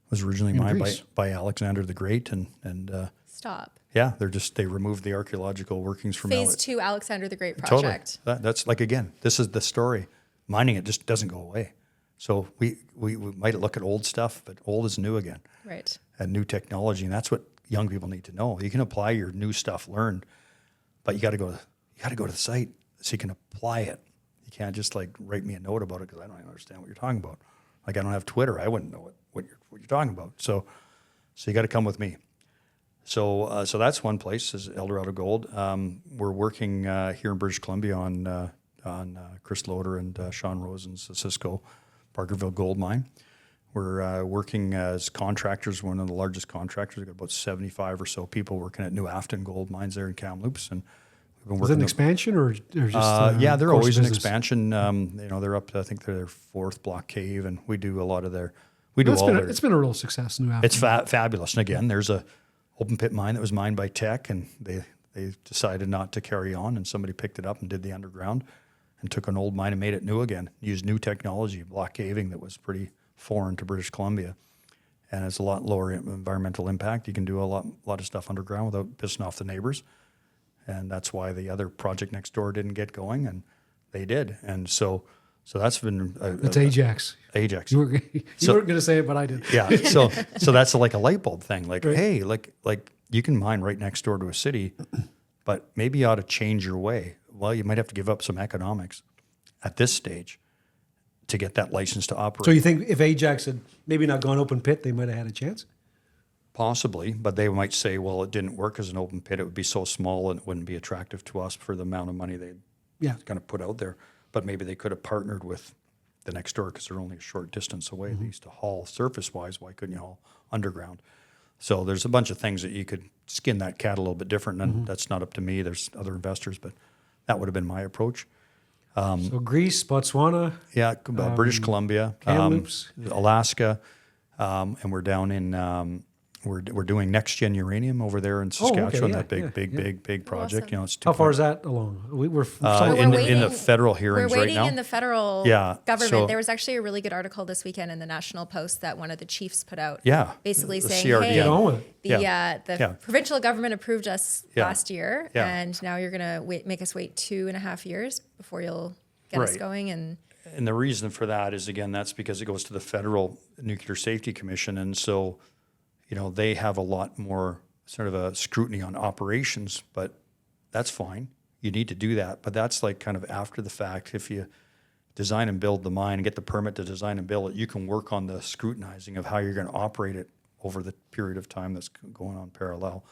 was originally mined by Alexander the Great. And Stop. Yeah, they removed the archaeological workings from Phase 2 Alexander the Great project. Totally. That's like, again, this is the story. Mining it just doesn't go away. So we might look at old stuff, but old is new again. Right. And new technology, and that's what young people need to know. You can apply your new stuff learned, but you got to go to the site so you can apply it. You can't just like write me a note about it because I don't even understand what you're talking about. Like, I don't have Twitter, I wouldn't know what you're talking about. So you got to come with me. So that's one place is Eldorado Gold. We're working here in British Columbia on Chris Loader and Sean Rosen's Cisco Parkerville Gold Mine. We're working as contractors, one of the largest contractors. We've got about 75 or so people working at New Afton Gold Mines there in Kamloops. And we've been working. Is it an expansion or just yeah, they're always an expansion. They're up to, I think, their 4th block cave, and we do a lot of their. It's been a real success. New Afton. It's fabulous. And again, there's a open pit mine that was mined by Teck, and they decided not to carry on, and somebody picked it up and did the underground. And took an old mine and made it new again. Used new technology, block caving that was pretty foreign to British Columbia, and it's a lot lower environmental impact. You can do a lot of stuff underground without pissing off the neighbors, and that's why the other project next door didn't get going, and they did. And so that's been it's Ajax. Ajax. You weren't going to say it, but I did. Yeah. So that's like a light bulb thing. Like, right. Hey, like you can mine right next door to a city, but maybe you ought to change your way. Well, you might have to give up some economics at this stage to get that license to operate. So you think if Ajax had maybe not gone open pit, they might have had a chance? Possibly, but they might say, well, it didn't work as an open pit. It would be so small and it wouldn't be attractive to us for the amount of money they kind of put out there. But maybe they could have partnered with the next door because they're only a short distance away. They used to haul surface-wise. Why couldn't you haul underground? So there's a bunch of things that you could skin that cat a little bit different, and that's not up to me. There's other investors, but that would have been my approach. So Greece, Botswana. Yeah, British Columbia, Kamloops. Alaska, and we're down in we're doing next gen uranium over there in Saskatchewan. That big project. Awesome. You know, it's How far is that along? We're in the federal hearings We're right waiting now. in the federal Yeah, government. so- There was actually a really good article this weekend in the National Post that one of the chiefs put out. Yeah, basically the saying, CRDN. hey, Get on with it. the provincial government approved us Yeah. last year, Yeah. and now you're going to make us wait 2.5 years before you'll get us Right. going. And the reason for that is, again, that's because it goes to the Federal Nuclear Safety Commission. And so, you know, they have a lot more sort of a scrutiny on operations, but that's fine. You need to do that. But that's like kind of after the fact. If you design and build the mine and get the permit to design and build it, you can work on the scrutinizing of how you're going to operate it over the period of time that's going on parallel.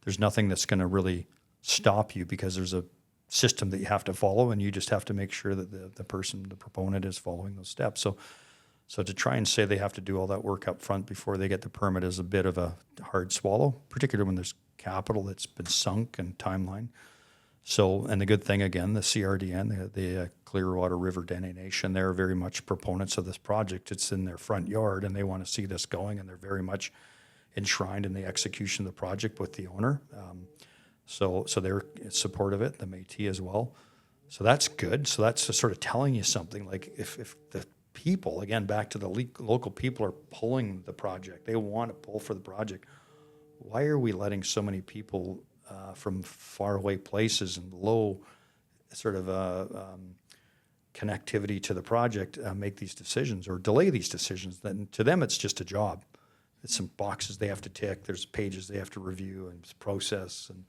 There's nothing that's going to really stop you because there's a system that you have to follow, and you just have to make sure that the proponent is following those steps. So to try and say they have to do all that work up front before they get the permit is a bit of a hard swallow, particularly when there's capital that's been sunk and timeline. So, and the good thing, again, the CRDN, the Clearwater River Dene Nation, they're very much proponents of this project. It's in their front yard, and they want to see this going, and they're very much enshrined in the execution of the project with the owner. So they're in support of it, the Métis as well. So that's good. So that's just sort of telling you something. Like if the people, again, back to the local people are pulling the project, they want to pull for the project, why are we letting so many people from faraway places and low sort of connectivity to the project make these decisions or delay these decisions? Then to them, it's just a job. It's some boxes they have to tick. There's pages they have to review and process, and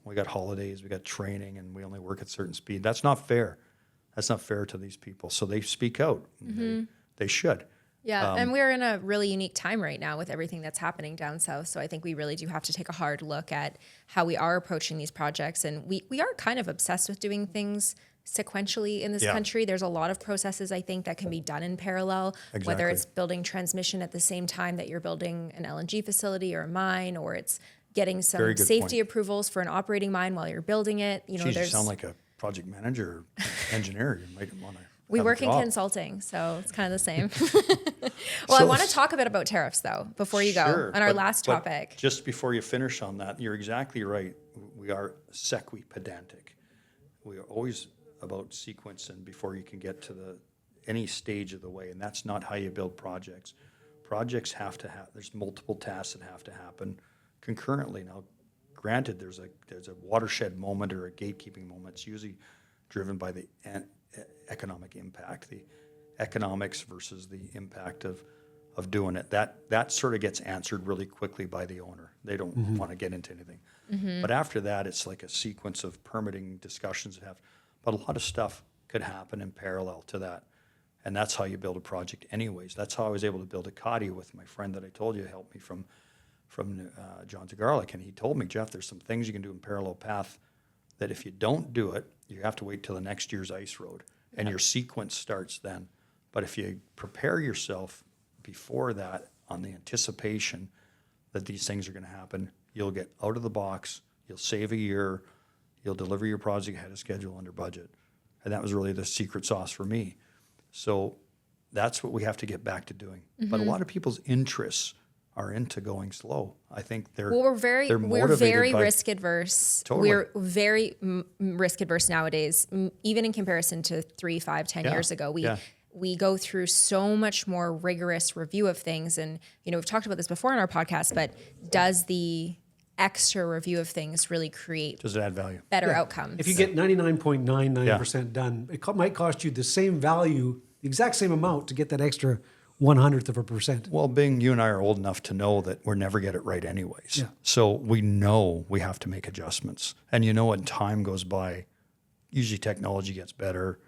we got holidays, we got training, and we only work at certain speed. That's not fair. That's not fair to these people. So they speak out. They should. yeah, and we're in a really unique time right now with everything that's happening down south. So I think we really do have to take a hard look at how we are approaching these projects. And we are kind of obsessed with doing things sequentially in this country. There's a lot of processes, I think, that can be done in parallel, whether it's building transmission at the same time that you're building an LNG facility or a mine, or it's getting some safety approvals for an operating mine while you're building it. You know, Geez, you sound like a project manager or engineer. You might want to. We work in consulting, so it's kind of the same. Well, I want to talk a bit about tariffs, though, before you go on our last topic. Just before you finish on that, you're exactly right. We are pedantic. We are always about sequence and before you can get to any stage of the way, and that's not how you build projects. Projects have to have. There's multiple tasks that have to happen concurrently. Now, granted, there's a watershed moment or a gatekeeping moment. It's usually driven by the economic impact, the economics versus the impact of doing it. That sort of gets answered really quickly by the owner. They don't want to get into anything. But after that, it's like a sequence of permitting discussions that have. But a lot of stuff could happen in parallel to that. And that's how you build a project anyways. That's how I was able to build a CODI with my friend that I told you helped me from John Garlic. And he told me, Jeff, there's some things you can do in parallel path that if you don't do it, you have to wait till the next year's ice road. And your sequence starts then. But if you prepare yourself before that on the anticipation that these things are going to happen, you'll get out of the box, you'll save a year, you'll deliver your project ahead of schedule under budget. And that was really the secret sauce for me. So that's what we have to get back to doing. But a lot of people's interests are into going slow. I think we're very risk adverse. Totally. We're very risk adverse nowadays, even in comparison to 3, 5, 10 years ago. We go through so much more rigorous review of things. And, you know, we've talked about this before on our podcast, but does the extra review of things really create does it add value? Better outcomes? If you get 99.99% done, it might cost you the same value, the exact same amount to get that extra 0.01%. Well, being you and I are old enough to know that we'll never get it right anyways. Yeah. So we know we have to make adjustments. And you know, when time goes by, usually technology gets better,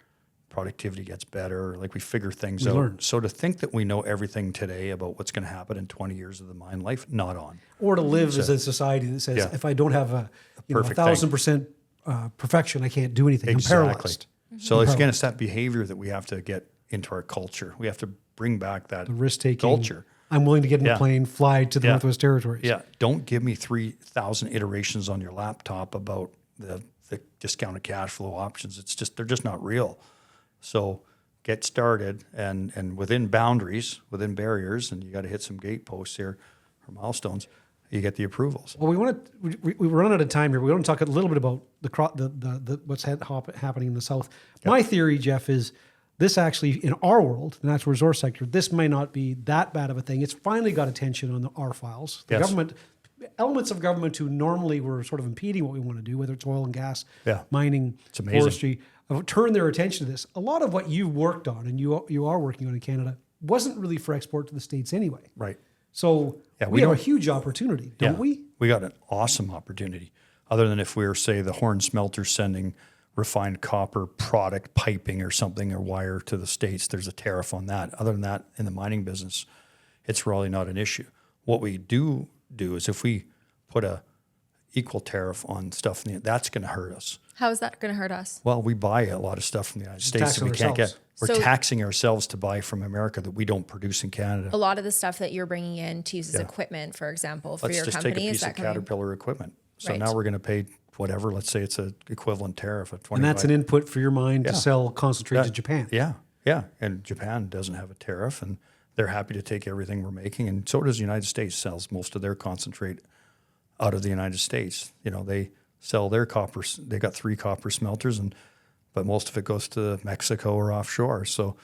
productivity gets better, like we figure things out. Learn. So to think that we know everything today about what's going to happen in 20 years of the mine life, not on. Or to live as a society that says, if I don't have a 1,000% perfection, I can't do anything. Exactly. I'm paralyzed. So again, it's that behavior that we have to get into our culture. We have to bring back that risk-taking culture. I'm willing to get in a plane, fly to the Northwest Territories. Yeah. Don't give me 3,000 iterations on your laptop about the discounted cash flow options. They're just not real. So get started and within boundaries, within barriers, and you got to hit some gate posts here or milestones. you get the approvals. Well, we run out of time here. We want to talk a little bit about the what's happening in the South. Yep. My theory, Jeff, is this actually, in our world, the natural resource sector, this may not be that bad of a thing. It's finally got attention on our files. The government, elements of government who normally were sort of impeding what we want to do, whether it's oil and gas, mining, forestry, have turned their attention to this. A lot of what you worked on and you are working on in Canada wasn't really for export to the States anyway. Right. So we have a huge opportunity, don't we? We got an awesome opportunity. Other than if we were, say, the Horn Smelter sending refined copper product piping or something or wire to the States, there's a tariff on that. Other than that, in the mining business, it's really not an issue. What we do is if we put a equal tariff on stuff, that's going to hurt us. How is that going to hurt us? Well, we buy a lot of stuff from the United States that we can't get. We're taxing ourselves to buy from America that we don't produce in Canada. A lot of the stuff that you're bringing in to use as equipment, for example, for your company, let's just take a piece of Caterpillar equipment. So now we're going to pay whatever. Let's say it's an equivalent tariff of 25. And that's an input for your mine to sell concentrate to Japan. Yeah. And Japan doesn't have a tariff, and they're happy to take everything we're making. And so does the United States. Sells most of their concentrate out of the United States. You know, they sell their copper. They got 3 copper smelters, but most of it goes to Mexico or offshore. So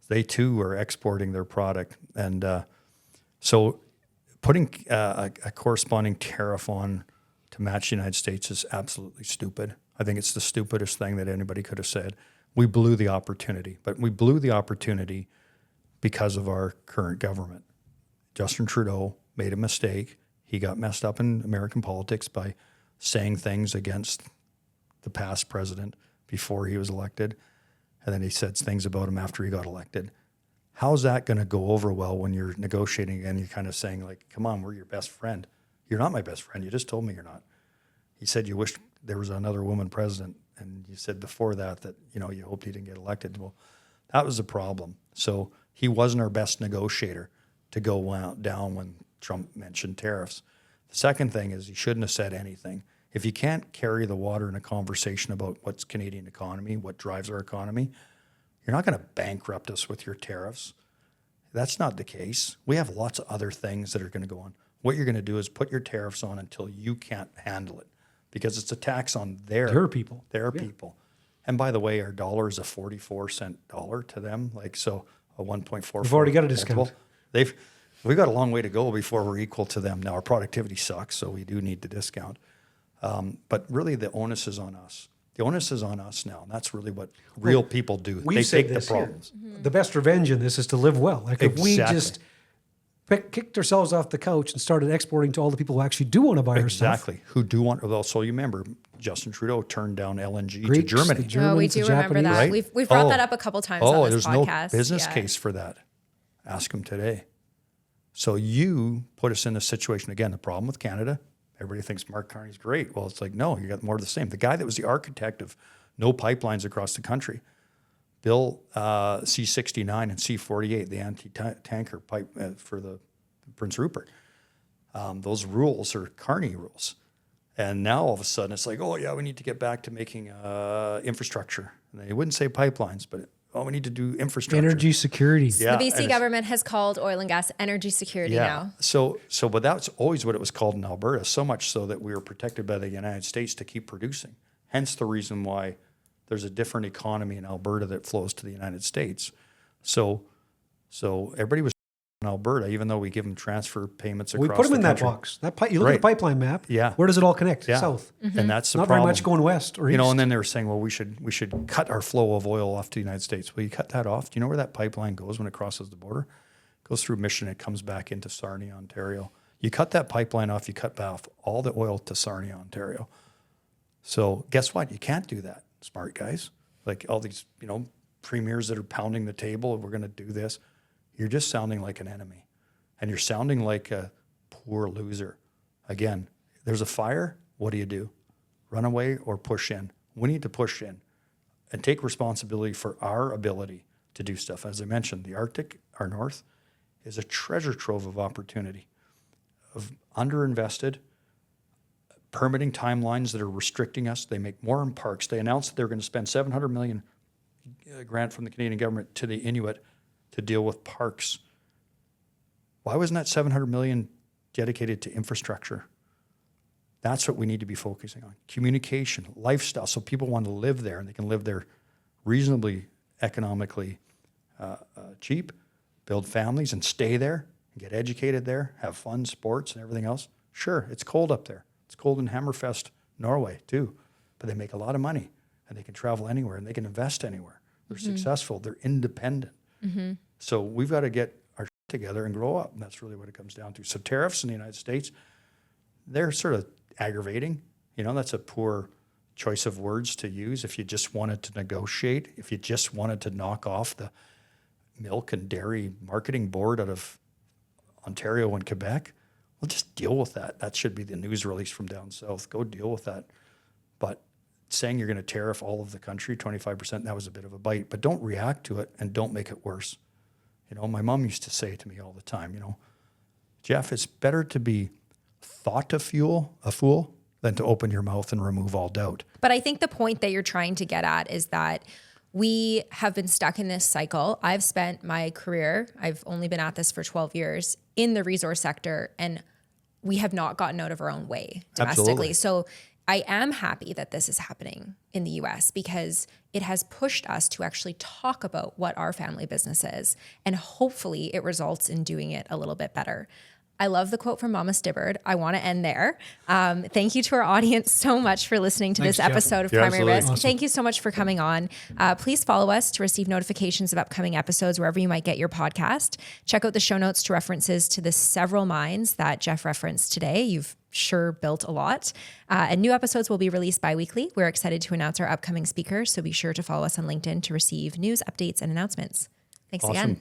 they too are exporting their product. And so putting a corresponding tariff on to match the United States is absolutely stupid. I think it's the stupidest thing that anybody could have said. We blew the opportunity, but we blew the opportunity because of our current government. Justin Trudeau made a mistake. He got messed up in American politics by saying things against the past president before he was elected, and then he said things about him after he got elected. How's that going to go over well when you're negotiating and you're kind of saying, like, come on, we're your best friend. You're not my best friend. You just told me you're not. He said you wished there was another woman president, and you said before that, you know, you hoped he didn't get elected. Well, that was the problem. So he wasn't our best negotiator to go down when Trump mentioned tariffs. The second thing is he shouldn't have said anything. If you can't carry the water in a conversation about what's Canadian economy, what drives our economy, you're not going to bankrupt us with your tariffs. That's not the case. We have lots of other things that are going to go on. What you're going to do is put your tariffs on until you can't handle it, because it's a tax on their people. People. And by the way, our dollar is a 44-cent dollar to them. Like, so a 1.44. We've already got a discount. We've got a long way to go before we're equal to them. Now, our productivity sucks, so we do need the discount. But really, the onus is on us. The onus is on us now, and that's really what real people do. They take the problems. The best revenge in this is to live well. Like if we just kicked ourselves off the couch and started exporting to all the people who actually do want to buy our stuff. Exactly. Who do want. Well, so you remember Justin Trudeau turned down LNG to Germany. We do remember that. Right? We've brought that up a couple times on this podcast. There's no business case for that. Ask him today. So you put us in a situation, again, the problem with Canada, everybody thinks Mark Carney's great. Well, it's like, no, you got more of the same. The guy that was the architect of no pipelines across the country, Bill C-69 and C-48, the anti-tanker pipe for the Prince Rupert. Those rules are Carney rules. And now all of a sudden it's like, oh yeah, we need to get back to making infrastructure. And they wouldn't say pipelines, but we need to do infrastructure. Energy security. Yeah, the BC government has called oil and gas energy security now. So, but that's always what it was called in Alberta, so much so that we were protected by the United States to keep producing. Hence the reason why there's a different economy in Alberta that flows to the United States. So everybody was in Alberta, even though we give them transfer payments across the country. We put them in that box. You look at the pipeline map. Yeah. Where does it all connect? Yeah. South. Mm-hmm. And that's the not problem. Very much going west or east. And then they were saying, well, we should cut our flow of oil off to the United States. Well, you cut that off. Do you know where that pipeline goes when it crosses the border? It goes through Mission. It comes back into Sarnia, Ontario. You cut that pipeline off, you cut off all the oil to Sarnia, Ontario. So guess what? You can't do that, smart guys. Like all these, premiers that are pounding the table, we're going to do this. You're just sounding like an enemy. And you're sounding like a poor loser. Again, there's a fire. What do? Run away or push in? We need to push in and take responsibility for our ability to do stuff. As I mentioned, the Arctic, our north, is a treasure trove of opportunity, of underinvested, permitting timelines that are restricting us. They make more in parks. They announced that they're going to spend $700 million grant from the Canadian government to the Inuit to deal with parks. Why wasn't that $700 million dedicated to infrastructure. That's what we need to be focusing on. Communication, lifestyle, so people want to live there and they can live there reasonably economically cheap, build families and stay there, and get educated there, have fun, sports and everything else. Sure, it's cold up there. It's cold in Hammerfest, Norway too, but they make a lot of money and they can travel anywhere and they can invest anywhere. They're successful, they're independent. So we've got to get our shit together and grow up, and that's really what it comes down to. So tariffs in the United States, they're sort of aggravating. You know, that's a poor choice of words to use. If you just wanted to negotiate, if you just wanted to knock off the milk and dairy marketing board out of Ontario and Quebec, well, just deal with that. That should be the news release from down south. Go deal with that. But saying you're going to tariff all of the country, 25%, that was a bit of a bite. But don't react to it and don't make it worse. You know, my mom used to say to me all the time, you know, Jeff, it's better to be thought a fool than to open your mouth and remove all doubt. But I think the point that you're trying to get at is that we have been stuck in this cycle. I've spent my career, I've only been at this for 12 years, in the resource sector, and we have not gotten out of our own way domestically. Absolutely. So I am happy that this is happening in the US because it has pushed us to actually talk about what our family business is, and hopefully it results in doing it a little bit better. I love the quote from Mama Stibbard. I want to end there. Thank you to our audience so much for listening to this episode of Primary Risk. Awesome. Thank you so much for coming on. Please follow us to receive notifications of upcoming episodes wherever you might get your podcast. Check out the show notes to references to the several mines that Jeff referenced today. You've sure built a lot. And new episodes will be released bi-weekly. We're excited to announce our upcoming speakers, so be sure to follow us on LinkedIn to receive news, updates, and announcements. Thanks again.